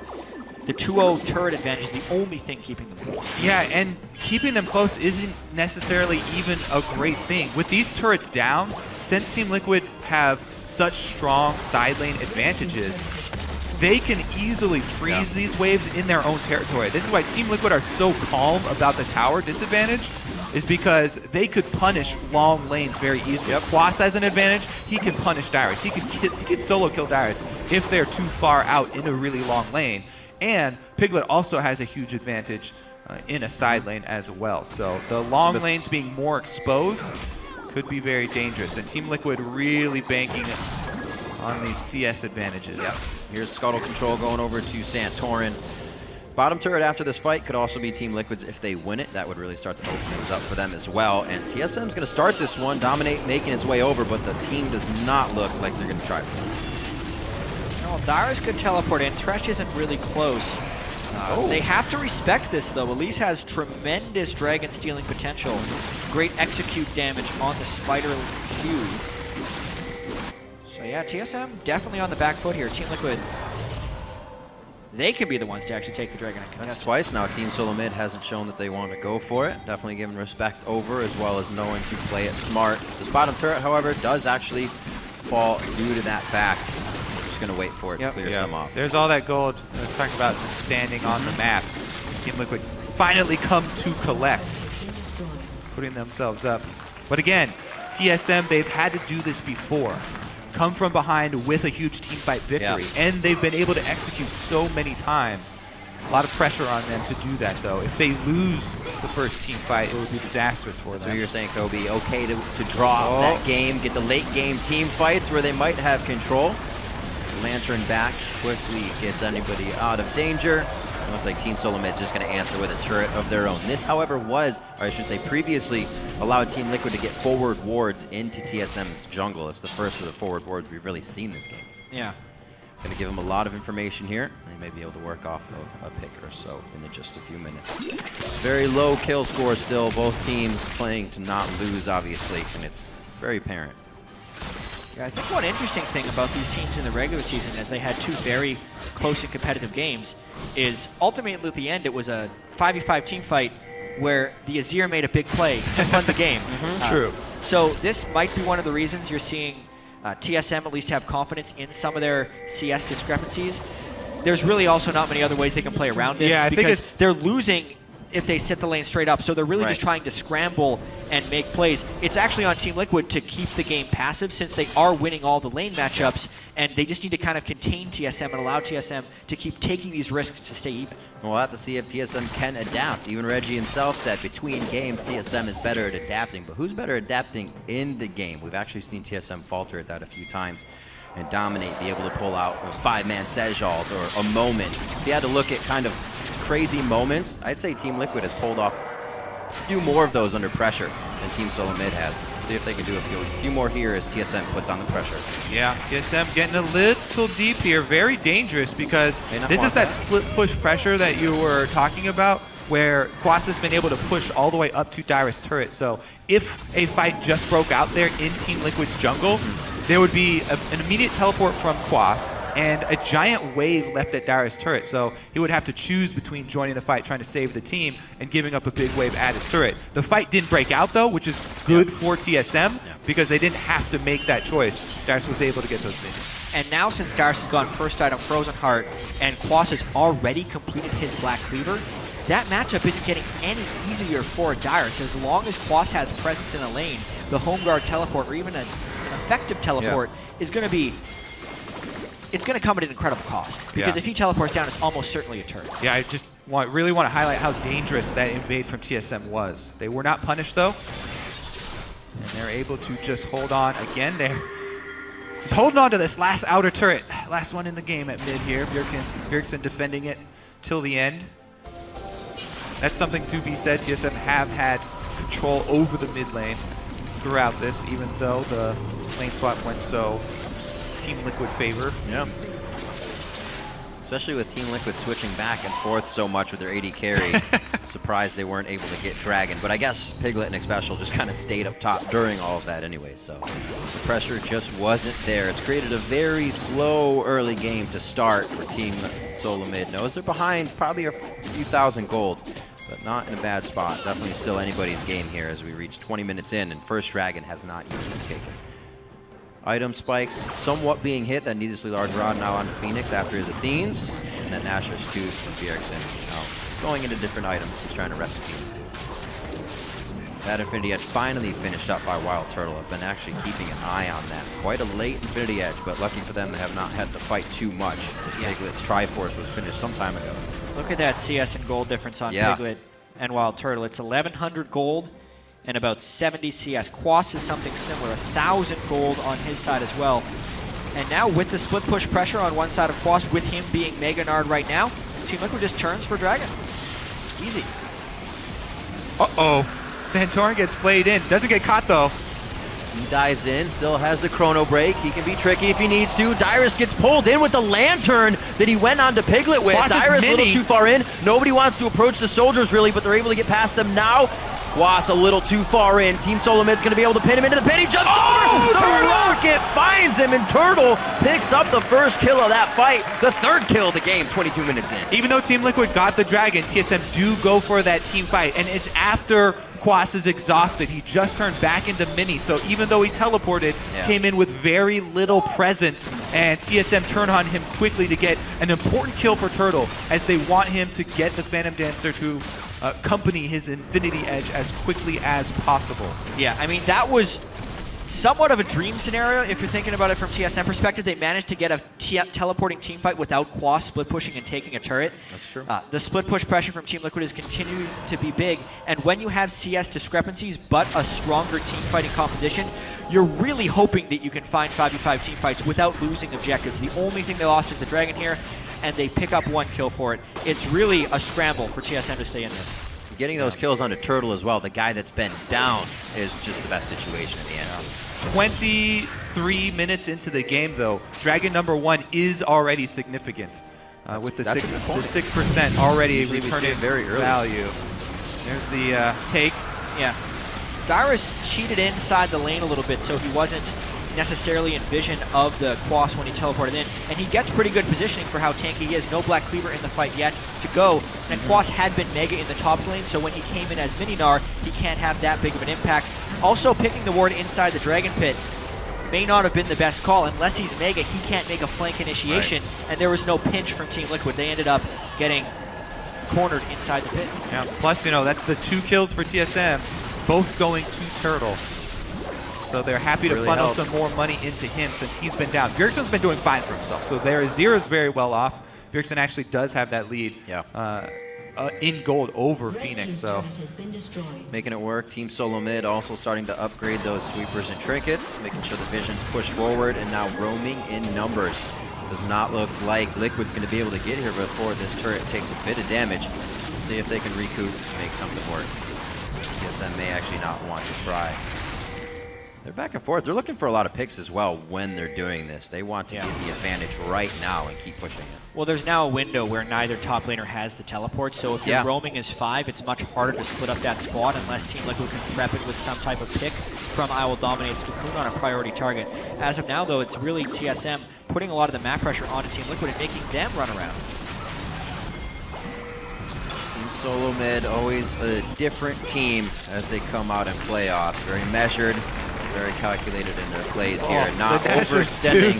The 2-0 turret advantage is the only thing keeping them close. Yeah, and keeping them close isn't necessarily even a great thing. With these turrets down, since Team Liquid have such strong side lane advantages, they can easily freeze these waves in their own territory. This is why Team Liquid are so calm about the tower disadvantage, is because they could punish long lanes very easily. Quas has an advantage. He can punish Dyrus. He could solo kill Dyrus if they're too far out in a really long lane. And Piglet also has a huge advantage in a side lane as well. So the long lanes being more exposed could be very dangerous. And Team Liquid really banking on these CS advantages. Here's Scuttle Control going over to Santorin. Bottom turret after this fight could also be Team Liquid's if they win it. That would really start to open things up for them as well. And TSM's going to start this one, Dominate making his way over, but the team does not look like they're going to try for this. No, Dyrus could teleport in. Thresh isn't really close. They have to respect this, though. Elise has tremendous dragon stealing potential. Great execute damage on the Spider Q. So yeah, TSM definitely on the back foot here. Team Liquid, they can be the ones to actually take the dragon and contest. That's twice now. Team SoloMid hasn't shown that they want to go for it. Definitely giving respect over as well as knowing to play it smart. This bottom turret, however, does actually fall due to that fact. Just going to wait for it to clear some off. There's all that gold I was talking about just standing on the map. Team Liquid finally come to collect, putting themselves up. But again, TSM, they've had to do this before. Come from behind with a huge team fight victory. And they've been able to execute so many times. A lot of pressure on them to do that, though. If they lose the first team fight, it would be disastrous for them. So you're saying, Kobe, okay to draw that game, get the late game team fights where they might have control. Lantern back quickly gets anybody out of danger. It looks like Team SoloMid is just going to answer with a turret of their own. This, however, was, or I should say previously, allowed Team Liquid to get forward wards into TSM's jungle. It's the first of the forward wards we've really seen this game. Yeah. Going to give them a lot of information here. They may be able to work off of a pick or so in just a few minutes. Very low kill score still. Both teams playing to not lose, obviously, and it's very apparent. Yeah, I think one interesting thing about these teams in the regular season, as they had two very close and competitive games, is ultimately at the end it was a 5v5 team fight where the Azir made a big play and won the game. True. So this might be one of the reasons you're seeing TSM at least have confidence in some of their CS discrepancies. There's really also not many other ways they can play around this because they're losing if they sit the lane straight up. So they're really just trying to scramble and make plays. It's actually on Team Liquid to keep the game passive since they are winning all the lane matchups, and they just need to kind of contain TSM and allow TSM to keep taking these risks to stay even. We'll have to see if TSM can adapt. Even Reggie himself said between games TSM is better at adapting, but who's better at adapting in the game? We've actually seen TSM falter at that a few times and Dominate, be able to pull out a 5-man Sejalt or a moment. If you had to look at kind of crazy moments, I'd say Team Liquid has pulled off a few more of those under pressure than Team SoloMid has. See if they can do a few more here as TSM puts on the pressure. Yeah, TSM getting a little deep here. Very dangerous because this is that split push pressure that you were talking about where Quas has been able to push all the way up to Dyrus turret. So if a fight just broke out there in Team Liquid's jungle, there would be an immediate teleport from Quas and a giant wave left at Dyrus turret. So he would have to choose between joining the fight, trying to save the team, and giving up a big wave at his turret. The fight didn't break out, though, which is good for TSM because they didn't have to make that choice. Dyrus was able to get those minions. And now since Dyrus has gone first item Frozen Heart and Quas has already completed his Black Cleaver, that matchup isn't getting any easier for Dyrus. As long as Quas has presence in a lane, the home guard teleport or even an effective teleport is going to be, it's going to come at an incredible cost. Because if he teleports down, it's almost certainly a turret. Yeah, I just really want to highlight how dangerous that invade from TSM was. They were not punished, though. And they're able to just hold on again. They're just holding on to this last outer turret. Last one in the game at mid here. Bjergsen defending it till the end. That's something to be said. TSM have had control over the mid lane throughout this, even though the lane swap went so Team Liquid favor. Yeah. Especially with Team Liquid switching back and forth so much with their AD carry. I'm surprised they weren't able to get Dragon, but I guess Piglet and Xpecial just kind of stayed up top during all of that anyway, so the pressure just wasn't there. It's created a very slow early game to start for Team SoloMid. Knows they're behind probably a few thousand gold, but not in a bad spot. Definitely still anybody's game here as we reach 20 minutes in and first Dragon has not even been taken. Item spikes somewhat being hit. That needlessly large rod now on Phoenix after his Athenes. And then Nashor's tooth from Bjergsen. Now going into different items. He's trying to recipe them too. That Infinity Edge finally finished up by Wild Turtle. I've been actually keeping an eye on that. Quite a late Infinity Edge, but lucky for them, they have not had to fight too much. This Piglet's Triforce was finished some time ago. Look at that CS and gold difference on Piglet and Wild Turtle. It's 1,100 gold and about 70 CS. Quas is something similar, 1,000 gold on his side as well. And now with the split push pressure on one side of Quas, with him being Mega Nard right now, Team Liquid just turns for Dragon. Easy. Uh-oh. Santorin gets flayed in. Doesn't get caught, though. He dives in, still has the chrono break. He can be tricky if he needs to. Dyrus gets pulled in with the lantern that he went on to Piglet with. Dyrus a little too far in. Nobody wants to approach the soldiers, really, but they're able to get past them now. Quas a little too far in. Team SoloMid's going to be able to pin him into the pit. He jumps over. The rocket finds him, and Turtle picks up the first kill of that fight. The third kill of the game, 22 minutes in. Even though Team Liquid got the Dragon, TSM do go for that team fight, and it's after Quas is exhausted. He just turned back into Mini, so even though he teleported, came in with very little presence, and TSM turned on him quickly to get an important kill for Turtle, as they want him to get the Phantom Dancer to accompany his Infinity Edge as quickly as possible. Yeah, I mean, that was somewhat of a dream scenario if you're thinking about it from TSM perspective. They managed to get a teleporting team fight without Quas split pushing and taking a turret. That's true. The split push pressure from Team Liquid is continuing to be big, and when you have CS discrepancies but a stronger team fighting composition, you're really hoping that you can find 5v5 team fights without losing objectives. The only thing they lost is the Dragon here, and they pick up one kill for it. It's really a scramble for TSM to stay in this. Getting those kills onto Turtle as well, the guy that's been down, is just the best situation at the end. 23 minutes into the game, though, Dragon number 1 is already significant. With the 6% already Usually returning very early value. There's the take. Yeah. Dyrus cheated inside the lane a little bit, so he wasn't necessarily in vision of the Quas when he teleported in, and he gets pretty good positioning for how tanky he is. No Black Cleaver in the fight yet to go, and Quas had been Mega in the top lane, so when he came in as Mininar, he can't have that big of an impact. Also, picking the ward inside the Dragon Pit may not have been the best call. Unless he's Mega, he can't make a flank initiation, and there was no pinch from Team Liquid. They ended up getting cornered inside the pit. Yeah. Plus, you know, that's the 2 kills for TSM, both going to Turtle. So they're happy to funnel some more money into him since he's been down. Bjergsen's been doing fine for himself, so there Zero's very well off. Bjergsen actually does have that lead in gold over Phoenix. So making it work. Team SoloMid also starting to upgrade those sweepers and trinkets, making sure the visions push forward, and now roaming in numbers. Does not look like Liquid's going to be able to get here before this turret takes a bit of damage. We'll see if they can recoup and make something work. TSM may actually not want to try. They're back and forth. They're looking for a lot of picks as well when they're doing this. They want to get the advantage right now and keep pushing it. Well, there's now a window where neither top laner has the teleport, so if you're roaming as 5, it's much harder to split up that spot unless Team Liquid can prep it with some type of pick from I Will Dominate's Cocoon on a priority target. As of now, though, it's really TSM putting a lot of the map pressure onto Team Liquid and making them run around. Team SoloMid, always a different team as they come out in playoffs. Very measured, very calculated in their plays here, and not overextending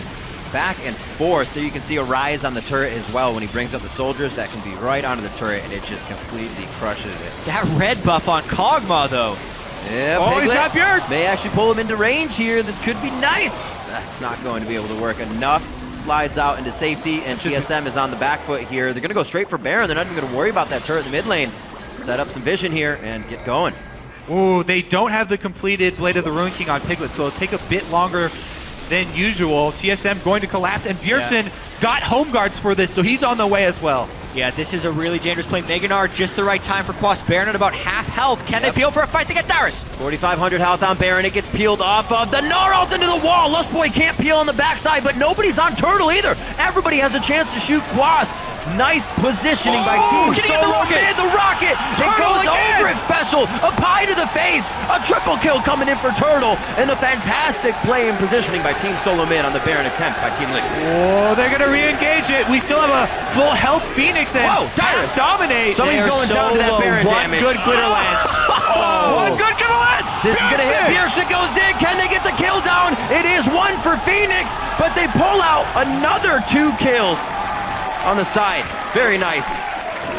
back and forth. There you can see a rise on the turret as well when he brings up the soldiers. That can be right onto the turret, and it just completely crushes it. That red buff on Kog'Maw, though. Yeah, oh, he's got Bjerg! May actually pull him into range here. This could be nice. That's not going to be able to work enough. Slides out into safety, and TSM is on the back foot here. They're going to go straight for Baron. They're not even going to worry about that turret in the mid lane. Set up some vision here and get going. Ooh, they don't have the completed Blade of the Ruin King on Piglet, so it'll take a bit longer than usual. TSM going to collapse, and Bjergsen got home guards for this, so he's on the way as well. Yeah, this is a really dangerous play. Mega Nard, just the right time for Quas. Baron at about half health. Can they peel for a fight to get Dyrus? 4,500 health on Baron. It gets peeled off of the Gnar ult into the wall. Lustboy can't peel on the backside, but nobody's on Turtle either. Everybody has a chance to shoot Quas. Nice positioning by Team SoloMid. The rocket. It goes over its special. A pie to the face. A triple kill coming in for Turtle. And a fantastic play and positioning by Team SoloMid on the Baron attempt by Team Liquid. Oh, they're going to re-engage it. We still have a full health Phoenix and Dyrus dominate. Somebody's going down to that Baron damage. One good glitter lance. One good glitter lance. This is going to hit. Bjergsen goes in. Can they get the kill down? It is one for Phoenix, but they pull out another 2 kills on the side. Very nice.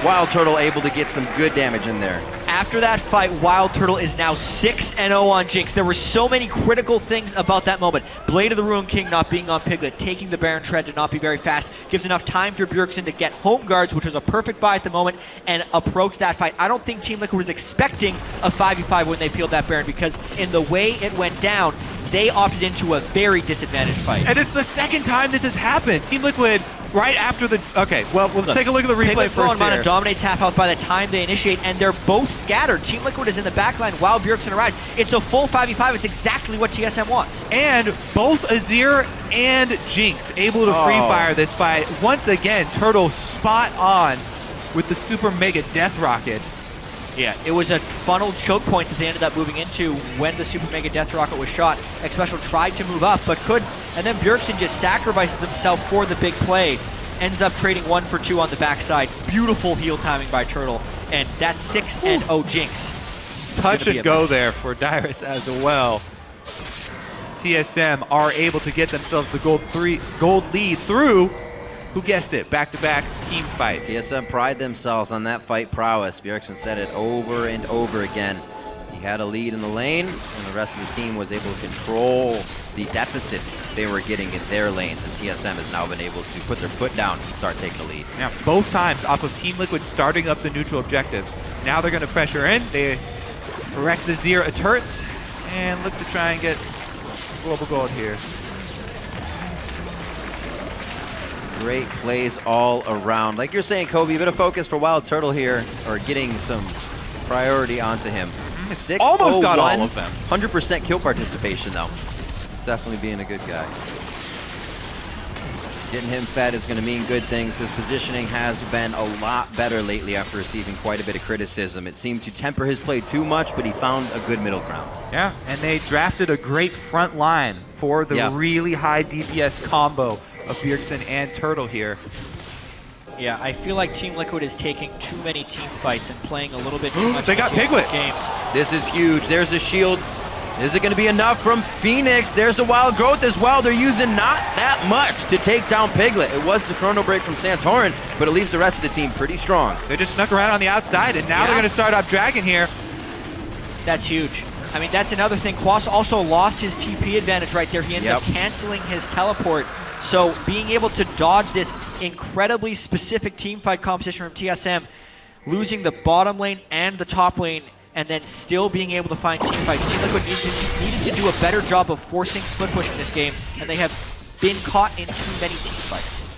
Wild Turtle able to get some good damage in there. After that fight, Wild Turtle is now 6-0 on Jinx. There were so many critical things about that moment. Blade of the Ruin King not being on Piglet, taking the Baron Tread to not be very fast, gives enough time for Bjergsen to get home guards, which was a perfect buy at the moment, and approach that fight. I don't think Team Liquid was expecting a 5v5 when they peeled that Baron, because in the way it went down, they opted into a very disadvantaged fight. And it's the second time this has happened. Team Liquid, right after the... Okay, well, let's take a look at the replay first here. Dominates half health by the time they initiate, and they're both scattered. Team Liquid is in the backline while Bjergsen arrives. It's a full 5v5. It's exactly what TSM wants. And both Azir and Jinx able to free fire this fight. Once again, Turtle spot on with the super mega death rocket. Yeah, it was a funneled choke point that they ended up moving into when the Super Mega Death Rocket was shot. Xpecial tried to move up, but couldn't. And then Bjergsen just sacrifices himself for the big play. Ends up trading 1 for 2 on the backside. Beautiful heal timing by Turtle. And that's 6-0 Jinx. Touch and go there for Dyrus as well. TSM are able to get themselves the gold lead through, who guessed it, back-to-back team fights. TSM pride themselves on that fight prowess. Bjergsen said it over and over again. He had a lead in the lane, and the rest of the team was able to control the deficits they were getting in their lanes, and TSM has now been able to put their foot down and start taking the lead. Yeah, both times off of Team Liquid starting up the neutral objectives. Now they're going to pressure in. They erect the Zir a turret and look to try and get global gold here. Great plays all around. Like you're saying, Kobe, a bit of focus for Wild Turtle here, or getting some priority onto him. Almost got all of them. 100% kill participation, though. He's definitely being a good guy. Getting him fed is going to mean good things. His positioning has been a lot better lately after receiving quite a bit of criticism. It seemed to temper his play too much, but he found a good middle ground. Yeah, and they drafted a great front line for the really high DPS combo of Bjergsen and Turtle here. Yeah, I feel like Team Liquid is taking too many team fights and playing a little bit too much. They got Piglet. Games. This is huge. There's a shield. Is it going to be enough from Phoenix? There's the wild growth as well. They're using not that much to take down Piglet. It was the chrono break from Santorin, but it leaves the rest of the team pretty strong. They just snuck around on the outside, and now they're going to start up Dragon here. That's huge. I mean, that's another thing. Quas also lost his TP advantage right there. He ended up canceling his teleport. So being able to dodge this incredibly specific teamfight composition from TSM, losing the bottom lane and the top lane, and then still being able to find teamfights. Team Liquid needed to do a better job of forcing split push in this game, and they have been caught in too many teamfights.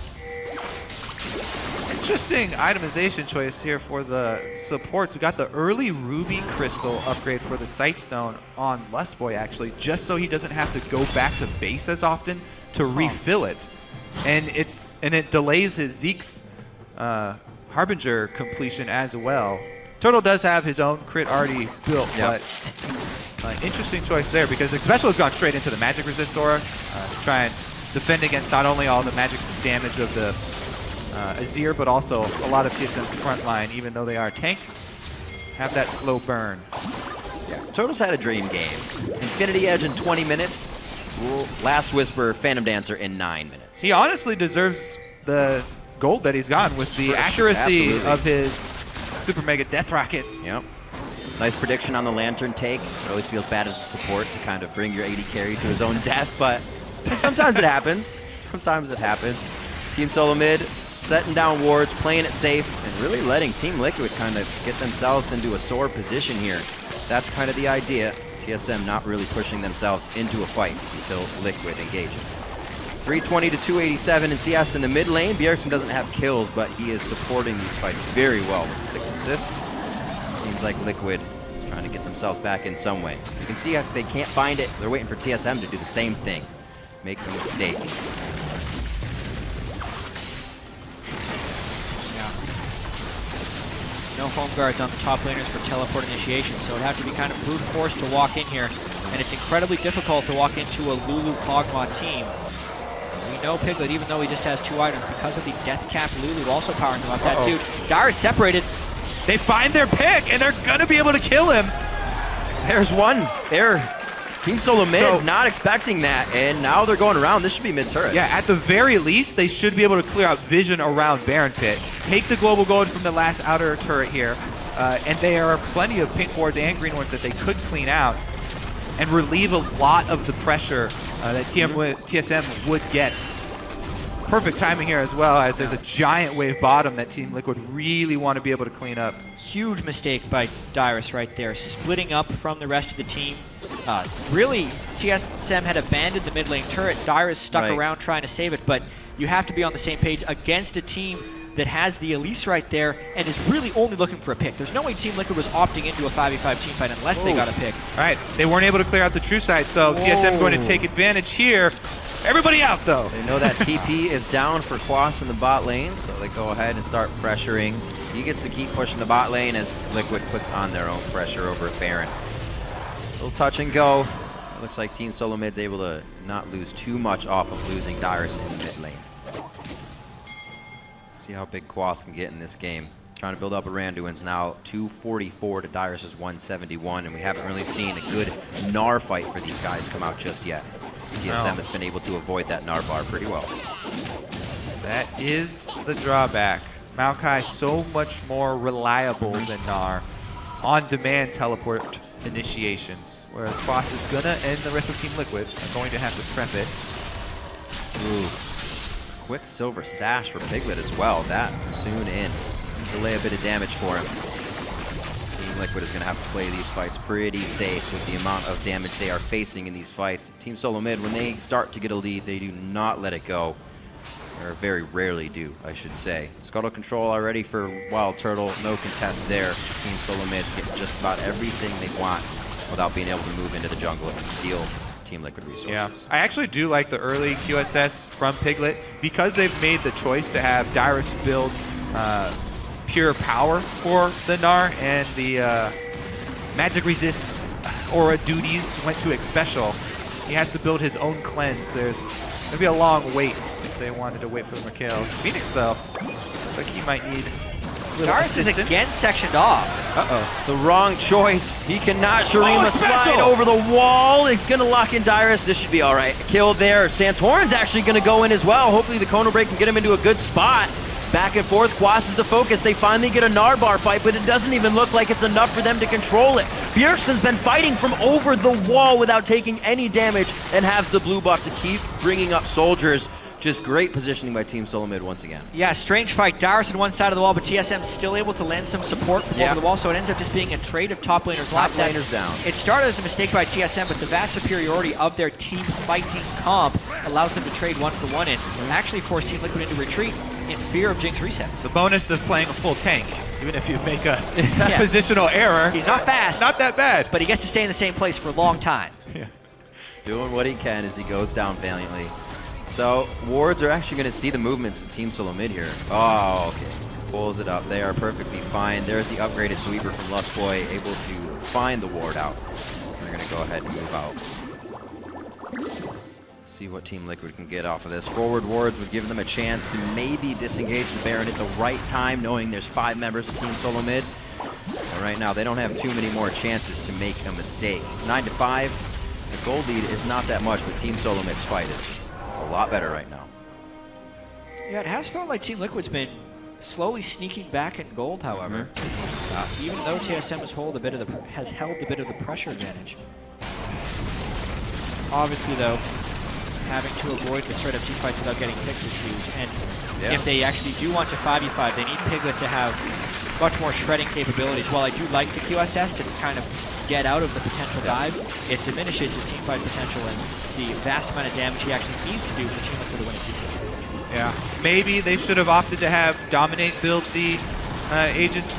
Interesting itemization choice here for the supports. We got the early Ruby Crystal upgrade for the Sightstone on Lustboy, actually, just so he doesn't have to go back to base as often to refill it. And it delays his Zeke's Harbinger completion as well. Turtle does have his own crit already built, but interesting choice there, because Xpecial has gone straight into the magic resist aura to try and defend against not only all the magic damage of the Azir, but also a lot of TSM's front line, even though they are tank, have that slow burn. Yeah, Turtle's had a dream game. Infinity Edge in 20 minutes, Last Whisper, Phantom Dancer in 9 minutes. He honestly deserves the gold that he's gotten with the accuracy of his Super Mega Death Rocket. Yep. Nice prediction on the Lantern take. It always feels bad as a support to kind of bring your AD carry to his own death, but sometimes it happens. Sometimes it happens. Team SoloMid setting down wards, playing it safe, and really letting Team Liquid kind of get themselves into a sore position here. That's kind of the idea. TSM not really pushing themselves into a fight until Liquid engage it. 320 to 287 in CS in the mid lane. Bjergsen doesn't have kills, but he is supporting these fights very well with 6 assists. Seems like Liquid is trying to get themselves back in some way. You can see if they can't find it, they're waiting for TSM to do the same thing. Make a mistake. No home guards on the top laners for teleport initiation, so it'd have to be kind of brute force to walk in here. And it's incredibly difficult to walk into a Lulu Kog'Maw team. We know Piglet, even though he just has 2 items, because of the Death Cap Lulu also powering him up. That's huge. Dyrus separated. They find their pick, and they're going to be able to kill him. There's one. Team SoloMid not expecting that, and now they're going around. This should be mid-turret. Yeah, at the very least, they should be able to clear out vision around Baron Pit. Take the global gold from the last outer turret here, and there are plenty of pink wards and green wards that they could clean out and relieve a lot of the pressure that TSM would get. Perfect timing here as well, as there's a giant wave bottom that Team Liquid really want to be able to clean up. Huge mistake by Dyrus right there, splitting up from the rest of the team. Really, TSM had abandoned the mid lane turret. Dyrus stuck around trying to save it, but you have to be on the same page against a team that has the Elise right there and is really only looking for a pick. There's no way Team Liquid was opting into a 5v5 team fight unless they got a pick. All right, they weren't able to clear out the true side, so TSM going to take advantage here. Everybody out, though. They know that TP is down for Quas in the bot lane, so they go ahead and start pressuring. He gets to keep pushing the bot lane as Liquid puts on their own pressure over Baron. Little touch and go. It looks like Team SoloMid's able to not lose too much off of losing Dyrus in the mid lane. See how big Quas can get in this game. Trying to build up a Randuin's now 244 to Dyrus's 171, and we haven't really seen a good Gnar fight for these guys come out just yet. TSM has been able to avoid that Gnar bar pretty well. That is the drawback. Maokai so much more reliable than Gnar. On-demand teleport initiations, whereas Quas is gonna, and the rest of Team Liquid are going to have to prep it. Ooh. Quick silver sash for Piglet as well. That soon in. Delay a bit of damage for him. Team Liquid is going to have to play these fights pretty safe with the amount of damage they are facing in these fights. Team SoloMid, when they start to get a lead, they do not let it go. Or very rarely do, I should say. Scuttle control already for Wild Turtle. No contest there. Team SoloMid to get just about everything they want without being able to move into the jungle and steal Team Liquid resources. Yeah, I actually do like the early QSS from Piglet because they've made the choice to have Dyrus build pure power for the Gnar, and the magic resist aura duties went to X special. He has to build his own cleanse. There's going to be a long wait if they wanted to wait for the Mikhails. Phoenix, though, looks like he might need Dyrus is again sectioned off. The wrong choice. He cannot Shurima slide over the wall. He's going to lock in Dyrus. This should be all right. Kill there. Santorin's actually going to go in as well. Hopefully the Chrono Break can get him into a good spot. Back and forth. Quas is the focus. They finally get a Gnar bar fight, but it doesn't even look like it's enough for them to control it. Bjergsen's been fighting from over the wall without taking any damage and has the blue buff to keep bringing up soldiers. Just great positioning by Team SoloMid once again. Yeah, strange fight. Dyrus on one side of the wall, but TSM still able to lend some support from over the wall, so it ends up just being a trade of top laners Top left. laners down. It started as a mistake by TSM, but the vast superiority of their team fighting comp allows them to trade 1-for-1 in and actually force Team Liquid into retreat in fear of Jinx resets. The bonus of playing a full tank, even if you make a positional error. He's not fast. Not that bad. But he gets to stay in the same place for a long time. Doing what he can as he goes down valiantly. So, wards are actually going to see the movements of Team SoloMid here. Oh, okay. Pulls it up. They are perfectly fine. There's the upgraded sweeper from Lustboy, able to find the ward out. They're going to go ahead and move out. See what Team Liquid can get off of this. Forward wards would give them a chance to maybe disengage the Baron at the right time, knowing there's 5 members of Team SoloMid. But right now, they don't have too many more chances to make a mistake. 9-5. The gold lead is not that much, but Team SoloMid's fight is just a lot better right now. Yeah, it has felt like Team Liquid's been slowly sneaking back in gold, however. Even though TSM has held a bit of the pressure advantage. Obviously, though, having to avoid the straight-up team fights without getting picks is huge. And if they actually do want to 5v5, they need Piglet to have much more shredding capabilities. While I do like the QSS to kind of get out of the potential dive, it diminishes his team fight potential and the vast amount of damage he actually needs to do for Team Liquid to win a team fight. Yeah, maybe they should have opted to have Dominate build the Aegis.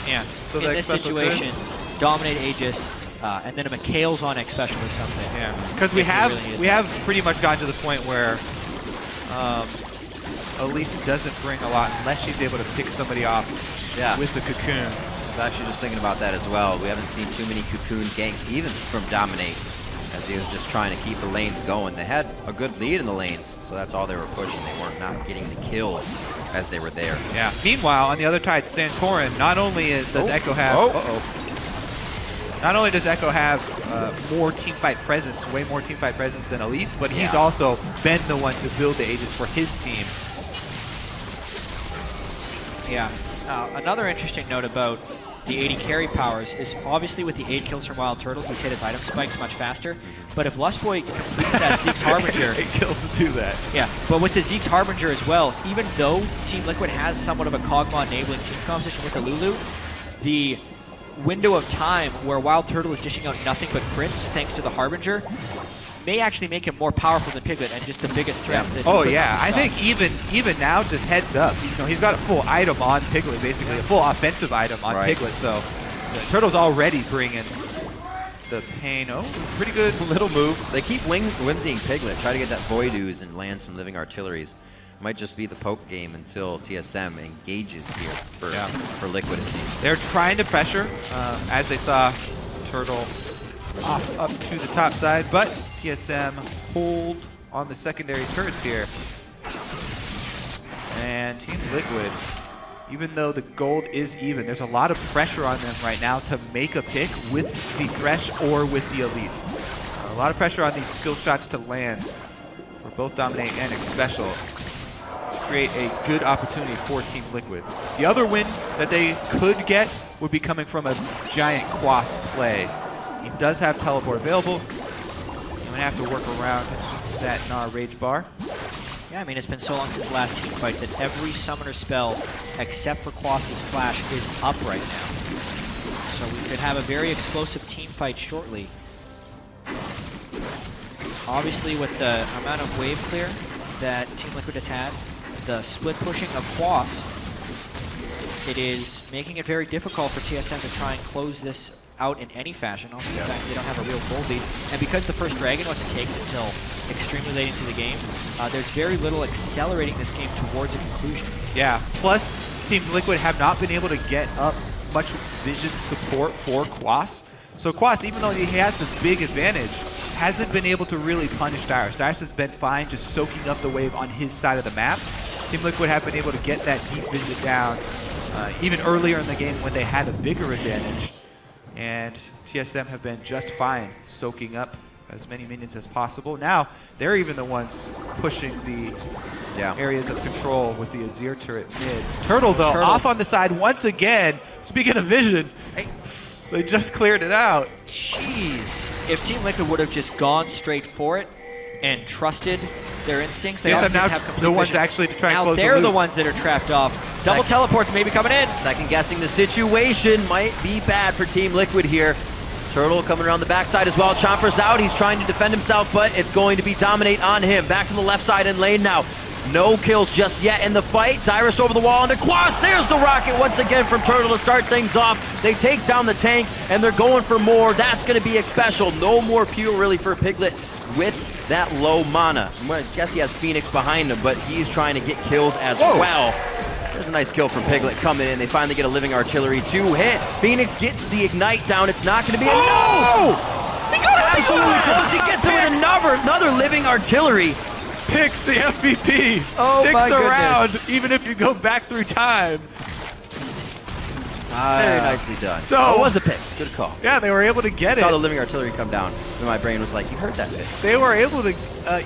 Yeah, so in this situation, Dominate Aegis, and then a Mikhail's on X Special or something. Yeah, because we have pretty much gotten to the point where Elise doesn't bring a lot unless she's able to pick somebody off with the Cocoon. I was actually just thinking about that as well. We haven't seen too many Cocoon ganks, even from Dominate, as he was just trying to keep the lanes going. They had a good lead in the lanes, so that's all they were pushing. They were not getting the kills as they were there. Yeah. Meanwhile, on the other side, Santorin, not only does Echo have... Not only does Echo have more teamfight presence, way more teamfight presence than Elise, but he's also been the one to build the Aegis for his team. Yeah. Another interesting note about the 80 carry powers is obviously with the 8 kills from Wild Turtle, he's hit his item spikes much faster. But if Lustboy completes that Zeke's Harbinger... 8 kills to do that. Yeah, but with the Zeke's Harbinger as well, even though Team Liquid has somewhat of a Kog'Maw enabling team composition with the Lulu, the window of time where Wild Turtle is dishing out nothing but crits thanks to the Harbinger may actually make him more powerful than Piglet and just the biggest threat. That Oh yeah, I think even now, just heads up, you know, he's got a full item on Piglet, basically a full offensive item on Piglet. So Turtle's already bringing the pain. Oh, pretty good little move. They keep whimsying Piglet, try to get that Void Ooze and land some living artilleries. Might just be the poke game until TSM engages here for Liquid, it seems. They're trying to pressure, as they saw Turtle off up to the top side, but TSM hold on the secondary turrets here. And Team Liquid, even though the gold is even, there's a lot of pressure on them right now to make a pick with the Thresh or with the Elise. A lot of pressure on these skill shots to land for both Dominate and Xpecial. Create a good opportunity for Team Liquid. The other win that they could get would be coming from a giant Quas play. He does have teleport available. I'm gonna have to work around that Gnar Rage Bar. Yeah, I mean, it's been so long since the last team fight that every summoner spell, except for Quas's Flash, is up right now. So we could have a very explosive team fight shortly. Obviously, with the amount of wave clear that Team Liquid has had, the split pushing of Quas, it is making it very difficult for TSM to try and close this out in any fashion. Also, the fact they don't have a real gold lead. And because the first dragon wasn't taken until extremely late into the game, there's very little accelerating this game towards a conclusion. Yeah, plus Team Liquid have not been able to get up much vision support for Quas. So Quas, even though he has this big advantage, hasn't been able to really punish Dyrus. Dyrus has been fine just soaking up the wave on his side of the map. Team Liquid have been able to get that deep vision down even earlier in the game when they had a bigger advantage. And TSM have been just fine soaking up as many minions as possible. Now, they're even the ones pushing the areas of control with the Azir turret mid. Turtle, though, off on the side once again. Speaking of vision, they just cleared it out. Jeez. If Team Liquid would have just gone straight for it and trusted their instincts, they also now have complete the ones vision. actually to try and now close they're the the loop. ones that are trapped off. Double teleports maybe coming in. Second guessing the situation might be bad for Team Liquid here. Turtle coming around the backside as well. Chomper's out. He's trying to defend himself, but it's going to be Dominate on him. Back to the left side in lane now. No kills just yet in the fight. Dyrus over the wall into Quas. There's the rocket once again from Turtle to start things off. They take down the tank, and they're going for more. That's going to be Xpecial. No more Peel really for Piglet with that low mana. I guess he has Phoenix behind him, but he's trying to get kills as well. There's a nice kill from Piglet coming in. They finally get a living artillery to hit. Phoenix gets the ignite down. It's not going to be absolutely close. He gets it with another living artillery. Picks the MVP. Oh, sticks around goodness. even if you go back through time. Very nicely done. So it was a picks. Good call. Yeah, they were able to get Saw it. the living artillery come down. And my brain was like, you heard that pick. They were able to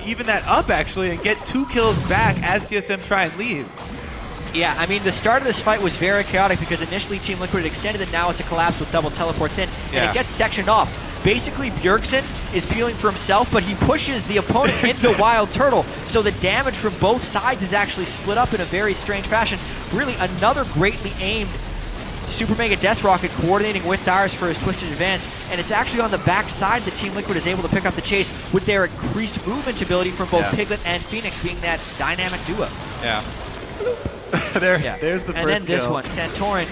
even that up actually and get 2 kills back as TSM try and leave. Yeah, I mean, the start of this fight was very chaotic because initially Team Liquid had extended and now it's a collapse with double teleports in, and it gets sectioned off. Basically, Bjergsen is peeling for himself, but he pushes the opponent into Wild Turtle, so the damage from both sides is actually split up in a very strange fashion. Really, another greatly aimed Super Mega Death Rocket coordinating with Dyrus for his Twisted Advance, and it's actually on the back side that Team Liquid is able to pick up the chase with their increased movement ability from both Piglet and Phoenix being that dynamic duo. Yeah. There's the first And then this kill. one, Santorin.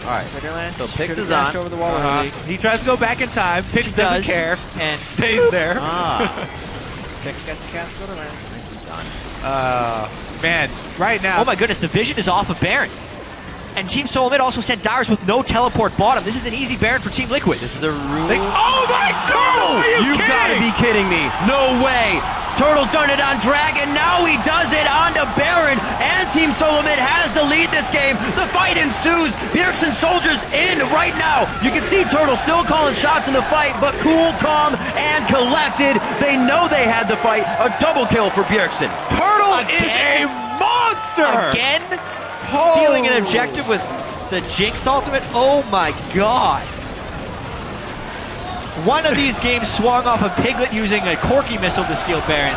All right. So Pix is on. Over the wall early. He tries to go back in time. Pix doesn't care and stays there. Pix gets to cast go to last. Nicely done. Man, right now. Oh my goodness, the vision is off of Baron. And Team SoloMid also sent Dyrus with no teleport bottom. This is an easy Baron for Team Liquid. This is the rule. Oh my God! Are you gotta be kidding me. No way. Turtle's done it on Dragon. Now he does it onto Baron. And Team SoloMid has to lead this game. The fight ensues. Bjergsen Soldiers in right now. You can see Turtle still calling shots in the fight, but cool, calm, and collected. They know they had the fight. A double kill for Bjergsen. Turtle is a monster! Again? Stealing an objective with the Jinx ultimate? Oh my God. One of these games swung off a Piglet using a Corki missile to steal Baron.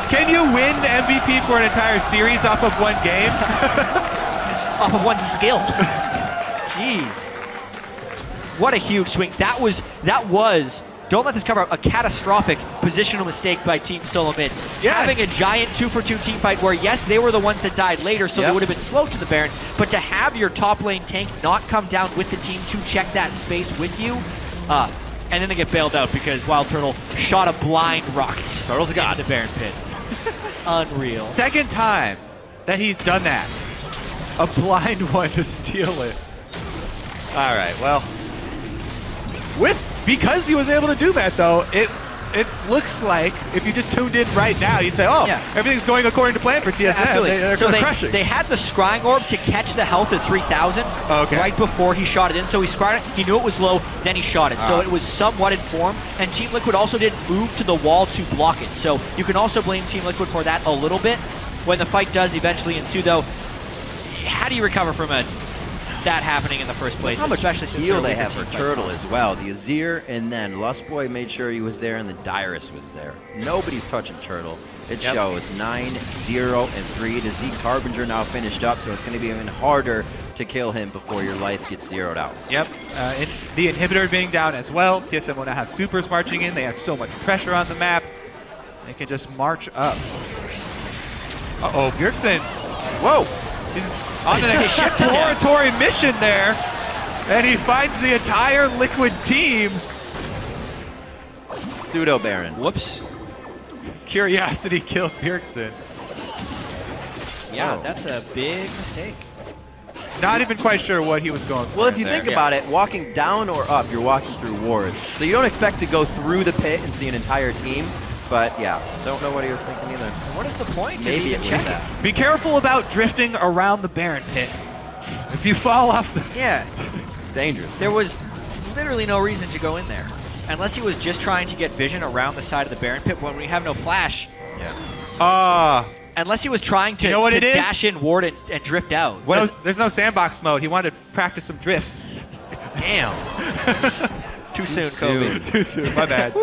Can you win MVP for an entire series off of one game? Off of one skill. Jeez. What a huge swing. That was, don't let this cover up, a catastrophic positional mistake by Team SoloMid. Yes. Having a giant 2-for-2 team fight where, yes, they were the ones that died later, so they would have been slow to the Baron, but to have your top lane tank not come down with the team to check that space with you, and then they get bailed out because Wild Turtle shot a blind rocket. Turtle's got the Baron pit. Unreal. Second time that he's done that. A blind one to steal it. All right, well, because he was able to do that though, it looks like if you just tuned in right now, you'd say, oh, everything's going according to plan for TSM. Absolutely. They're crushing. They had the scrying orb to catch the health at 3,000 right before he shot it in. So he scryed it, he knew it was low, then he shot it. So it was somewhat informed. And Team Liquid also didn't move to the wall to block it. So you can also blame Team Liquid for that a little bit. When the fight does eventually ensue though, how do you recover from that happening in the first place? How much especially since heal they're they with have the for team Turtle as well. The Azir and then Lustboy made sure he was there and the Dyrus was there. Nobody's touching Turtle. It shows 9-0-3. The Zeke's Harbinger now finished up, so it's going to be even harder to kill him before your life gets zeroed out. Yep, the inhibitor being down as well. TSM will now have supers marching in. They have so much pressure on the map. They can just march up. Uh-oh, Bjergsen. Whoa. He's on an exploratory mission there, and he finds the entire Liquid team. Pseudo Baron. Whoops. Curiosity killed Bjergsen. Yeah, that's a big mistake. Not even quite sure what he was going for. Well, if you think about it, walking down or up, you're walking through wards. So you don't expect to go through the pit and see an entire team. But yeah, don't know what he was thinking either. What is the point? Maybe it was that. Be careful about drifting around the Baron pit. If you fall off the... Yeah. It's dangerous. There was literally no reason to go in there. Unless he was just trying to get vision around the side of the Baron pit when we have no flash. Yeah. Unless he was trying to, dash in ward and drift out. There's no sandbox mode. He wanted to practice some drifts. Damn. Too soon, Kobe. Too soon, my bad.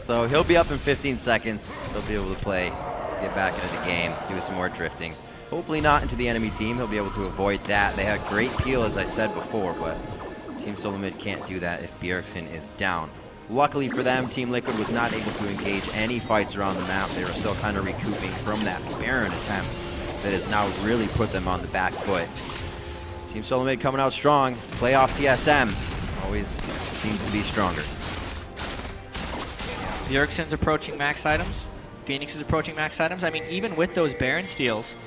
So he'll be up in 15 seconds. He'll be able to play, get back into the game, do some more drifting. Hopefully not into the enemy team. He'll be able to avoid that. They had great peel, as I said before, but Team SoloMid can't do that if Bjergsen is down. Luckily for them, Team Liquid was not able to engage any fights around the map. They were still kind of recouping from that Baron attempt that has now really put them on the back foot. Team SoloMid coming out strong. Playoff TSM always seems to be stronger. Bjergsen's approaching max items. Phoenix is approaching max items. I mean, even with those Baron steals,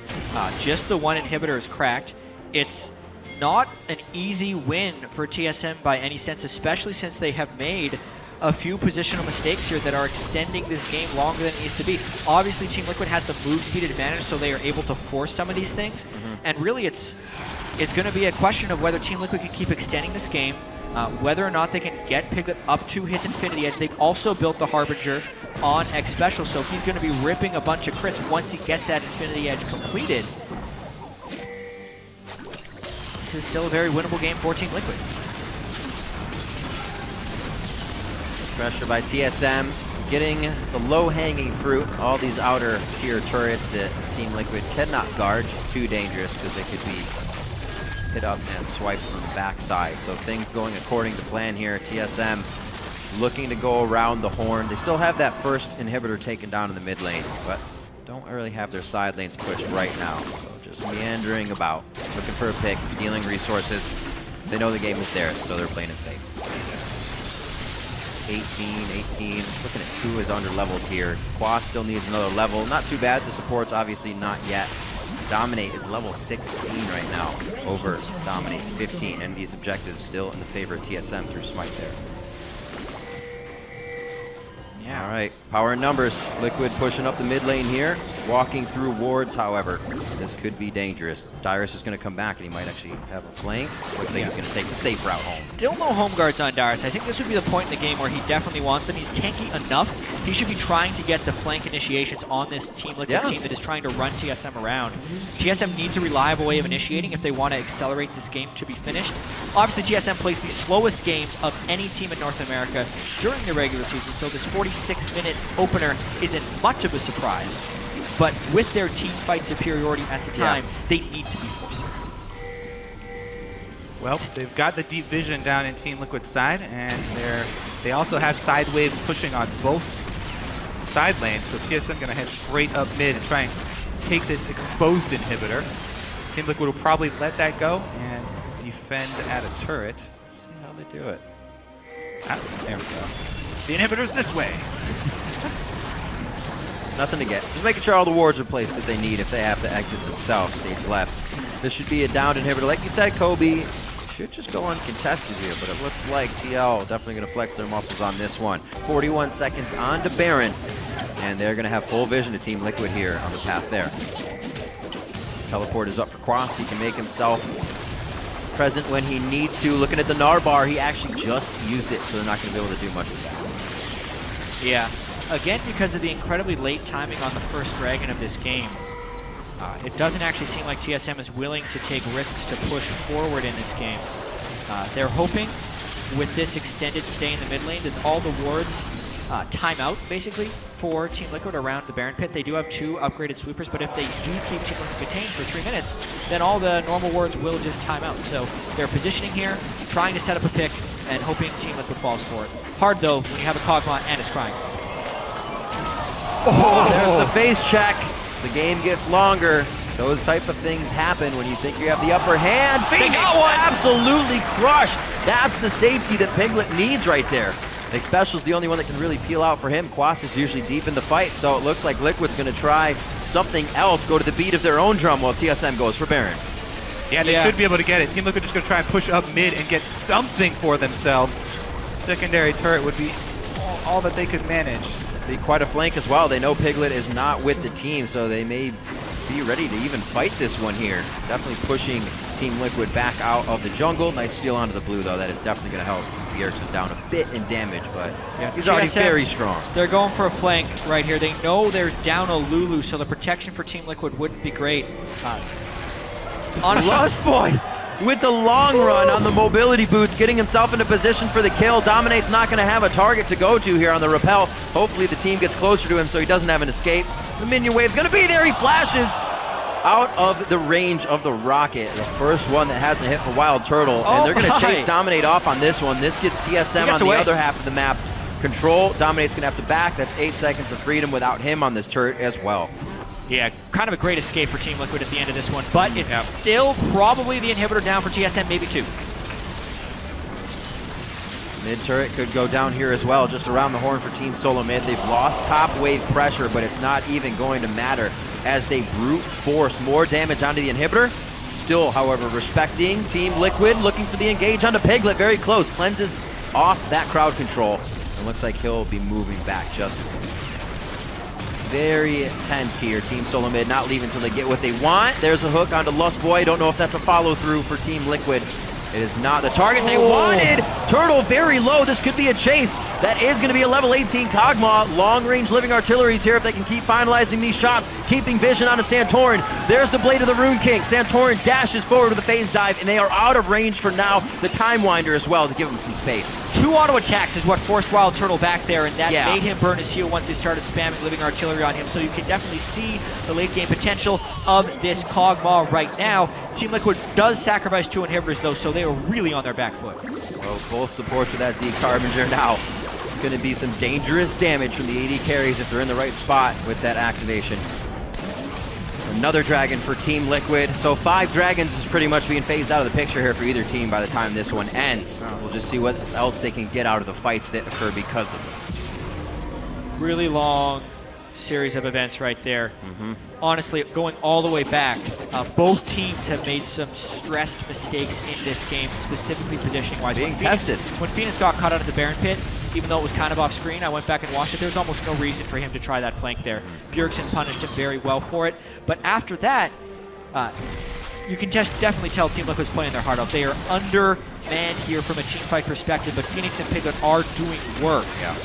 just the one inhibitor is cracked. It's not an easy win for TSM by any sense, especially since they have made a few positional mistakes here that are extending this game longer than it needs to be. Obviously, Team Liquid has the move speed advantage, so they are able to force some of these things. And really, it's going to be a question of whether Team Liquid can keep extending this game, whether or not they can get Piglet up to his Infinity Edge. They've also built the Harbinger on X Special, so he's going to be ripping a bunch of crits once he gets that Infinity Edge completed. This is still a very winnable game for Team Liquid. Pressure by TSM, getting the low-hanging fruit. All these outer tier turrets that Team Liquid cannot guard, just too dangerous because they could be hit up and swiped from the backside. So things going according to plan here. TSM looking to go around the horn. They still have that first inhibitor taken down in the mid lane, but don't really have their side lanes pushed right now. So just meandering about, looking for a pick, stealing resources. They know the game is theirs, so they're playing it safe. 18. Looking at who is under leveled here. Quas still needs another level. Not too bad. The support's obviously not yet Dominate is level 16 right now over Dominate's 15, and these objectives still in the favor of TSM through Smite there. Yeah. All right, power in numbers. Liquid pushing up the mid lane here, walking through wards, however. This could be dangerous. Dyrus is going to come back, and he might actually have a flank. Looks like he's going to take the safe route home. Still no home guards on Dyrus. I think this would be the point in the game where he definitely wants them. He's tanky enough. He should be trying to get the flank initiations on this Team Liquid team that is trying to run TSM around. TSM needs a reliable way of initiating if they want to accelerate this game to be finished. Obviously, TSM plays the slowest games of any team in North America during the regular season, so this 46-minute opener isn't much of a surprise. But with their team fight superiority at the time, they need to be forcing. Well, they've got the deep vision down in Team Liquid's side, and they also have side waves pushing on both side lanes, so TSM going to head straight up mid and try and take this exposed inhibitor. Team Liquid will probably let that go and defend at a turret. See how they do it. Ah, there we go. The inhibitor's this way. Nothing to get. Just making sure all the wards are placed that they need if they have to exit themselves. Stage left. This should be a downed inhibitor. Like you said, Kobe, should just go uncontested here, but it looks like TL definitely going to flex their muscles on this one. 41 seconds on to Baron, and they're going to have full vision to Team Liquid here on the path there. Teleport is up for Cross. He can make himself present when he needs to. Looking at the Gnar bar, he actually just used it, so they're not going to be able to do much with that. Yeah. Again, because of the incredibly late timing on the first Dragon of this game, it doesn't actually seem like TSM is willing to take risks to push forward in this game. They're hoping with this extended stay in the mid lane that all the wards time out, basically, for Team Liquid around the Baron pit. They do have 2 upgraded sweepers, but if they do keep Team Liquid contained for 3 minutes, then all the normal wards will just time out. So they're positioning here, trying to set up a pick, and hoping Team Liquid falls for it. Hard, though, when you have a Kog'Maw and a Scrying. Oh, there's the face check. The game gets longer. Those type of things happen when you think you have the upper hand. Phoenix absolutely crushed. That's the safety that Piglet needs right there. Nick Special's the only one that can really peel out for him. Quas is usually deep in the fight, so it looks like Liquid's going to try something else, go to the beat of their own drum while TSM goes for Baron. Yeah, they should be able to get it. Team Liquid just going to try and push up mid and get something for themselves. Secondary turret would be all that they could manage. Be quite a flank as well. They know Piglet is not with the team, so they may be ready to even fight this one here. Definitely pushing Team Liquid back out of the jungle. Nice steal onto the blue, though. That is definitely going to help keep Bjergsen down a bit in damage, but he's already very strong. They're going for a flank right here. They know they're down a Lulu, so the protection for Team Liquid wouldn't be great. Honestly, Lost Boy with the long run on the mobility boots, getting himself into position for the kill. Dominate's not going to have a target to go to here on the rappel. Hopefully the team gets closer to him so he doesn't have an escape. The minion wave's going to be there. He flashes out of the range of the rocket. The first one that hasn't hit for Wild Turtle. And they're going to chase Dominate off on this one. This gets TSM on the other half of the map. Control. Dominate's going to have to back. That's 8 seconds of freedom without him on this turret as well. Yeah, kind of a great escape for Team Liquid at the end of this one, but it's still probably the inhibitor down for TSM, maybe 2. Mid turret could go down here as well, just around the horn for Team SoloMid. They've lost top wave pressure, but it's not even going to matter as they brute force more damage onto the inhibitor. Still, however, respecting Team Liquid, looking for the engage onto Piglet, very close. Cleanses off that crowd control. It looks like he'll be moving back just very tense here. Team SoloMid not leaving until they get what they want. There's a hook onto Lust Boy. Don't know if that's a follow through for Team Liquid. It is not the target they wanted. Turtle very low. This could be a chase. That is going to be a level 18 Kog'Maw. Long-range living artilleries here if they can keep finalizing these shots. Keeping vision onto Santorin. There's the Blade of the Rune King. Santorin dashes forward with a phase dive, and they are out of range for now. The Time Winder as well to give him some space. 2 auto attacks is what forced Wild Turtle back there, and that made him burn his heal once they started spamming living artillery on him. So you can definitely see the late game potential of this Kog'Maw right now. Team Liquid does sacrifice 2 inhibitors though, so they are really on their back foot. So both supports with that Zeke's Harbinger now. It's going to be some dangerous damage from the AD carries if they're in the right spot with that activation. Another dragon for Team Liquid. So 5 dragons is pretty much being phased out of the picture here for either team by the time this one ends. We'll just see what else they can get out of the fights that occur because of this. Really long series of events right there. Honestly, going all the way back, both teams have made some stressed mistakes in this game, specifically positioning-wise. Being tested. When Phoenix got caught out of the Baron pit, even though it was kind of off screen, I went back and watched it. There's almost no reason for him to try that flank there. Bjergsen punished him very well for it. But after that, you can just definitely tell Team Liquid's playing their heart out. They are undermanned here from a team fight perspective, but Phoenix and Piglet are doing work. Yeah.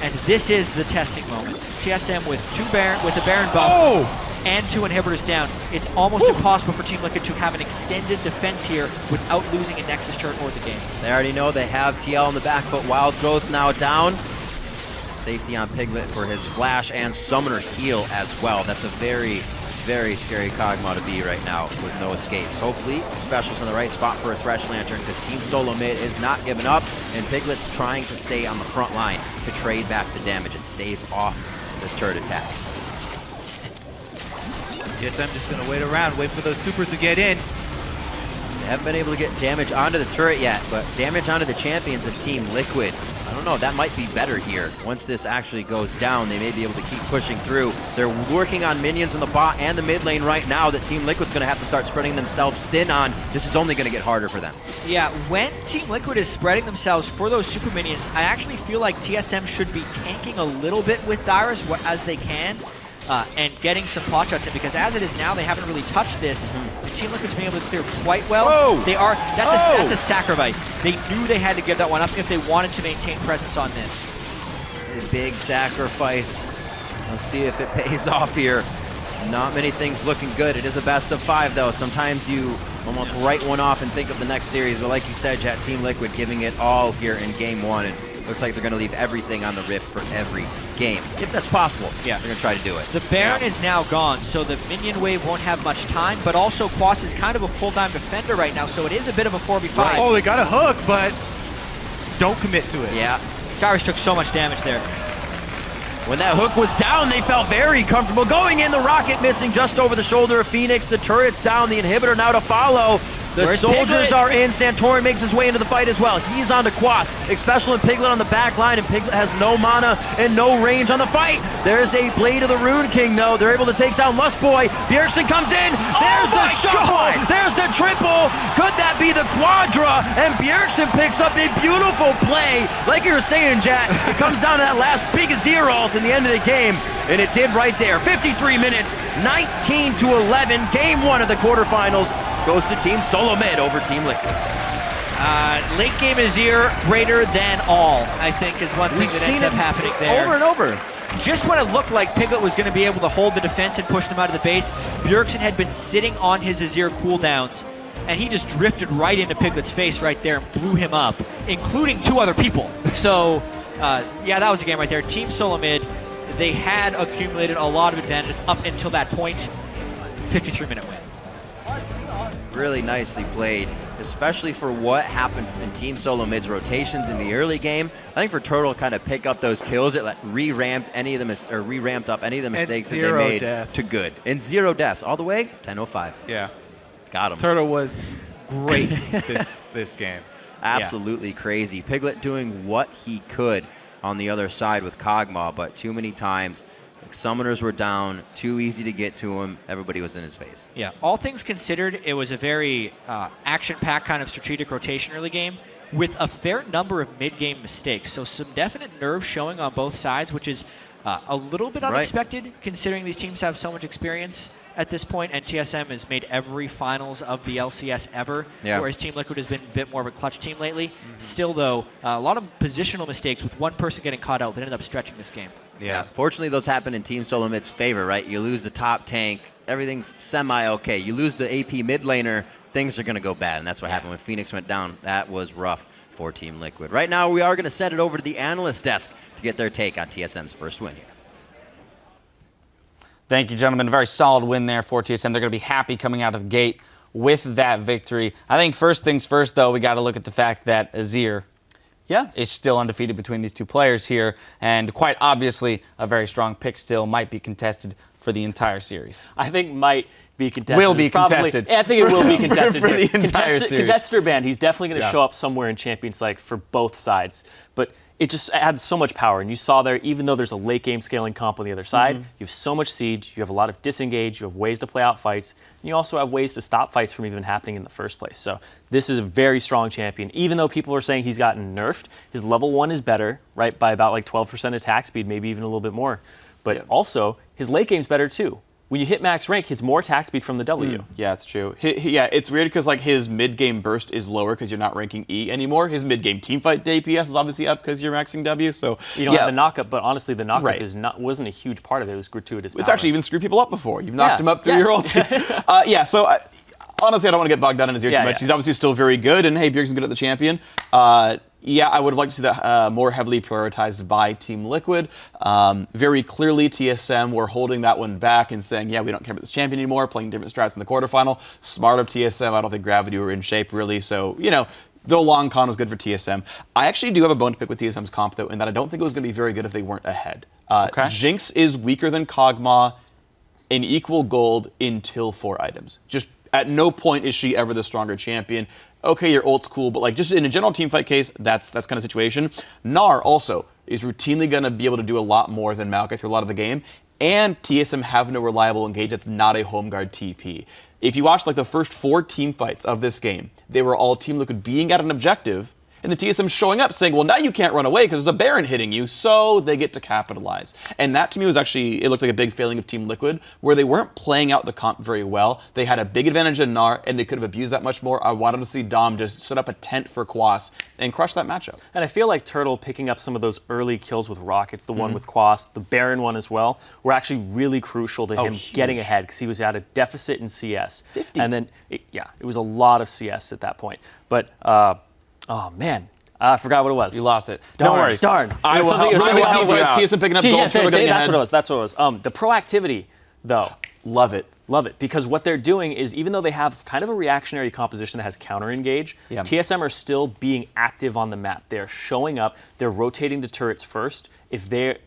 And this is the testing moment. TSM with a Baron buff and 2 inhibitors down. It's almost impossible for Team Liquid to have an extended defense here without losing a Nexus turret or the game. They already know they have TL on the back foot. Wild Growth now down. Safety on Piglet for his flash and summoner heal as well. That's a very, very scary Kog'Maw to be right now with no escapes. Hopefully, Special's in the right spot for a Thresh Lantern because Team SoloMid is not giving up, and Piglet's trying to stay on the front line to trade back the damage and stave off this turret attack. TSM just going to wait around, wait for those supers to get in. They haven't been able to get damage onto the turret yet, but damage onto the champions of Team Liquid. I don't know, that might be better here. Once this actually goes down, they may be able to keep pushing through. They're working on minions in the bot and the mid lane right now that Team Liquid's going to have to start spreading themselves thin on. This is only going to get harder for them. Yeah, when Team Liquid is spreading themselves for those super minions, I actually feel like TSM should be tanking a little bit with Dyrus as they can. And getting some pot shots in, because as it is now, they haven't really touched this. The Team Liquid's been able to clear quite well. Whoa. They are. That's a sacrifice. They knew they had to give that one up if they wanted to maintain presence on this. A big sacrifice. Let's see if it pays off here. Not many things looking good. It is a best of 5 though. Sometimes you almost write one off and think of the next series, but like you said, Jet, Team Liquid giving it all here in game 1, and looks like they're going to leave everything on the Rift for every game. If that's possible, they're going to try to do it. The Baron is now gone, so the minion wave won't have much time, but also Quas is kind of a full-time defender right now, so it is a bit of a 4v5. Right. Oh, they got a hook, but don't commit to it. Yeah. Dyrus took so much damage there. When that hook was down, they felt very comfortable going in. The rocket missing just over the shoulder of Phoenix. The turret's down, the inhibitor now to follow. The soldiers are in. Santorin makes his way into the fight as well. He's on to Quas. Xpecial and Piglet on the back line, and Piglet has no mana and no range on the fight. There's a Blade of the Rune King, though. They're able to take down Lustboy. Bjergsen comes in. There's the shuffle. There's the triple. Could that be the quadra? And Bjergsen picks up a beautiful play. Like you were saying, Jat, it comes down to that last big Azir ult in the end of the game. And it did right there. 53 minutes, 19-11. Game 1 of the quarterfinals goes to Team SoloMid over Team Liquid. Late game Azir, greater than all, I think, is one thing that ends up happening there. Over and over. Just when it looked like Piglet was going to be able to hold the defense and push them out of the base, Bjergsen had been sitting on his Azir cooldowns, and he just drifted right into Piglet's face right there and blew him up, including 2 other people. So, yeah, that was the game right there. Team SoloMid, they had accumulated a lot of advantages up until that point. 53-minute win. Really nicely played, especially for what happened in Team SoloMid's rotations in the early game. I think for Turtle to kind of pick up those kills, it re-ramped up any of the mistakes that they made to good. And 0 deaths all the way 10:05. Yeah, got him. Turtle was great this game. Absolutely crazy. Piglet doing what he could on the other side with Kog'Maw, but too many times summoners were down, too easy to get to him. Everybody was in his face. Yeah, all things considered, it was a very action-packed kind of strategic rotation early game with a fair number of mid-game mistakes. So some definite nerve showing on both sides, which is a little bit unexpected considering these teams have so much experience at this point, and TSM has made every finals of the LCS ever, whereas Team Liquid has been a bit more of a clutch team lately. Still, though, a lot of positional mistakes with one person getting caught out that ended up stretching this game. Yeah, fortunately those happen in Team SoloMid's favor, right? You lose the top tank, everything's semi-okay. You lose the AP mid laner, things are going to go bad, and that's what happened when Phoenix went down. That was rough for Team Liquid. Right now, we are going to send it over to the analyst desk to get their take on TSM's first win here. Thank you, gentlemen. Very solid win there for TSM. They're going to be happy coming out of the gate with that victory. I think first things first, though, we got to look at the fact that Azir is still undefeated between these 2 players here, and quite obviously a very strong pick still might be contested for the entire series. I think might be contested. Will be contested. I think it will be contested for the entire series. Contested or banned, he's definitely going to show up somewhere in Champions League for both sides. But it just adds so much power. And you saw there, even though there's a late game scaling comp on the other side, you have so much siege, you have a lot of disengage, you have ways to play out fights, and you also have ways to stop fights from even happening in the first place. So this is a very strong champion. Even though people are saying he's gotten nerfed, his level 1 is better, right, by about like 12% attack speed, maybe even a little bit more. But also, his late game's better too. When you hit max rank, it's more attack speed from the W. Yeah, it's true. Yeah, it's weird because like his mid-game burst is lower because you're not ranking E anymore. His mid-game teamfight DPS is obviously up because you're maxing W. So you don't have the knockup, but honestly, the knockup wasn't a huge part of it. It was gratuitous. It's actually even screwed people up before. You've knocked him up through your ulti. So honestly, I don't want to get bogged down in his ear too much. He's obviously still very good, and hey, Bjergsen's good at the champion. Yeah, I would have liked to see that more heavily prioritized by Team Liquid. Very clearly, TSM were holding that one back and saying, yeah, we don't care about this champion anymore, playing different strats in the quarterfinal. Smart of TSM. I don't think Gravity were in shape, really. So, the long con was good for TSM. I actually do have a bone to pick with TSM's comp, though, in that I don't think it was going to be very good if they weren't ahead. Jinx is weaker than Kog'Maw in equal gold until 4 items. Just at no point is she ever the stronger champion. Okay, your ult's cool, but like just in a general teamfight case, that's kind of situation. Gnar also is routinely going to be able to do a lot more than Maokai through a lot of the game, and TSM have no reliable engage that's not a home guard TP. If you watch like the first 4 teamfights of this game, they were all Team Liquid being at an objective, and the TSM showing up saying, well, now you can't run away because there's a Baron hitting you, so they get to capitalize. And that to me was actually, it looked like a big failing of Team Liquid, where they weren't playing out the comp very well. They had a big advantage in Gnar, and they could have abused that much more. I wanted to see Dom just set up a tent for Quas and crush that matchup. And I feel like Turtle picking up some of those early kills with Rockets, the one with Quas, the Baron one as well, were actually really crucial to him getting ahead because he was at a deficit in CS. 50. And then, it was a lot of CS at that point. But, oh man, I forgot what it was. You lost it. Darn, No worries. Darn. I will help. TSM picking up gold. That's what it was. The proactivity, though. Love it. Love it. Because what they're doing is, even though they have kind of a reactionary composition that has counter engage, TSM are still being active on the map. They're showing up. They're rotating the turrets first. If they're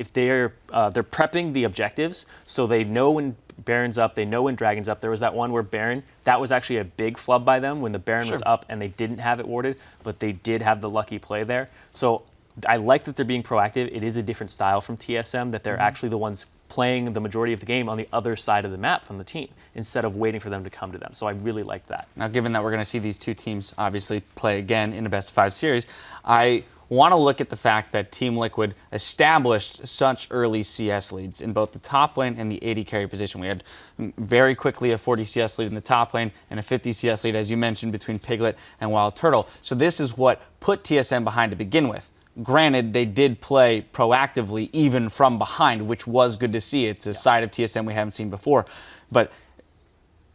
prepping the objectives, so they know when Baron's up, they know when Dragon's up. There was that one where Baron, that was actually a big flub by them when the Baron was up and they didn't have it warded, but they did have the lucky play there. So I like that they're being proactive. It is a different style from TSM, that they're actually the ones playing the majority of the game on the other side of the map from the team instead of waiting for them to come to them. So I really like that. Now, given that we're going to see these two teams obviously play again in a best-of-5 series, I want to look at the fact that Team Liquid established such early CS leads in both the top lane and the AD carry position. We had very quickly a 40 CS lead in the top lane and a 50 CS lead, as you mentioned, between Piglet and Wild Turtle. So this is what put TSM behind to begin with. Granted, they did play proactively even from behind, which was good to see. It's a side of TSM we haven't seen before. But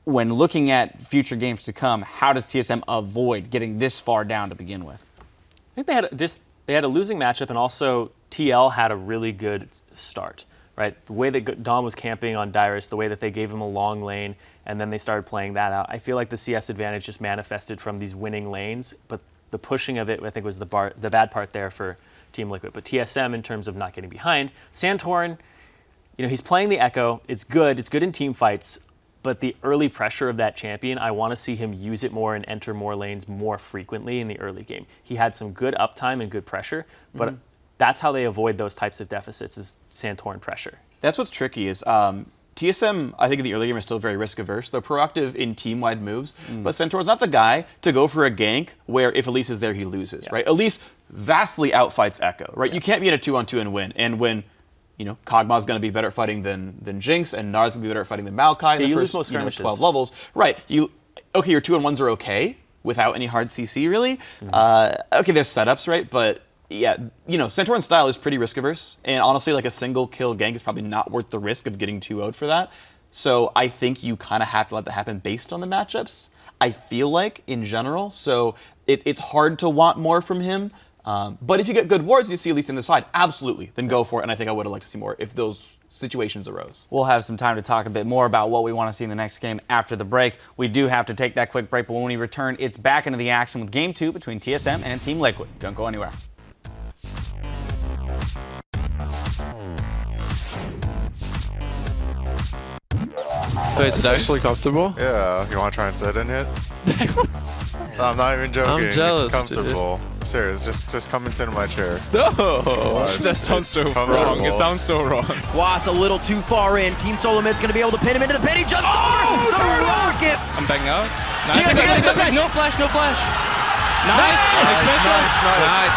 when looking at future games to come, how does TSM avoid getting this far down to begin with? I think they had a losing matchup, and also TL had a really good start, right? The way that Dom was camping on Dyrus, the way that they gave him a long lane, and then they started playing that out. I feel like the CS advantage just manifested from these winning lanes, but the pushing of it, I think, was the bad part there for Team Liquid. But TSM, in terms of not getting behind, Santorin, he's playing the Echo. It's good. It's good in team fights. But the early pressure of that champion, I want to see him use it more and enter more lanes more frequently in the early game. He had some good uptime and good pressure, but that's how they avoid those types of deficits, is Santorin pressure. That's what's tricky is TSM, I think in the early game, is still very risk-averse. They're proactive in team-wide moves, but Santorin's not the guy to go for a gank where if Elise is there, he loses, right? Elise vastly outfights Echo, right? You can't be in a 2-on-2 and win. And when Kog'Maw's going to be better at fighting than Jinx, and Gnar's going to be better at fighting than Maokai in the first 12 levels. Right. Your 2-on-1s are okay without any hard CC, really. Okay, there's setups, right? But yeah, Santorin's style is pretty risk-averse, and honestly, like a single kill gank is probably not worth the risk of getting 2-0'd for that. So I think you kind of have to let that happen based on the matchups, I feel like, in general. So it's hard to want more from him. But if you get good wards, you see at least in the side, absolutely, then go for it. And I think I would have liked to see more if those situations arose. We'll have some time to talk a bit more about what we want to see in the next game after the break. We do have to take that quick break, but when we return, it's back into the action with Game 2 between TSM and Team Liquid. Don't go anywhere. Wait, is it actually comfortable? Yeah. You want to try and sit in it? I'm not even joking. I'm jealous, It's comfortable. Serious, just come and sit in my chair. No! It's- That sounds so it's wrong. comfortable. It sounds so wrong. Was a little too far in. Team SoloMid's going to be able to pin him into the pin. He jumps over the rocket. I'm backing out. No flash, no flash. Nice.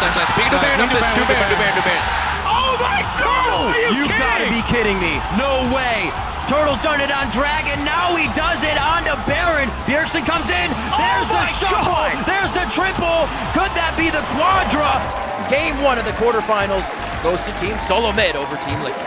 Nice. Big Duban of this. Duban. Oh my God! You've got to be kidding me. No way. Turtle's done it on Dragon. Now he does it onto Baron. Bjergsen comes in. There's the shuffle. There's the triple. Could that be the quadra? Game 1 of the quarterfinals goes to Team SoloMid over Team Liquid.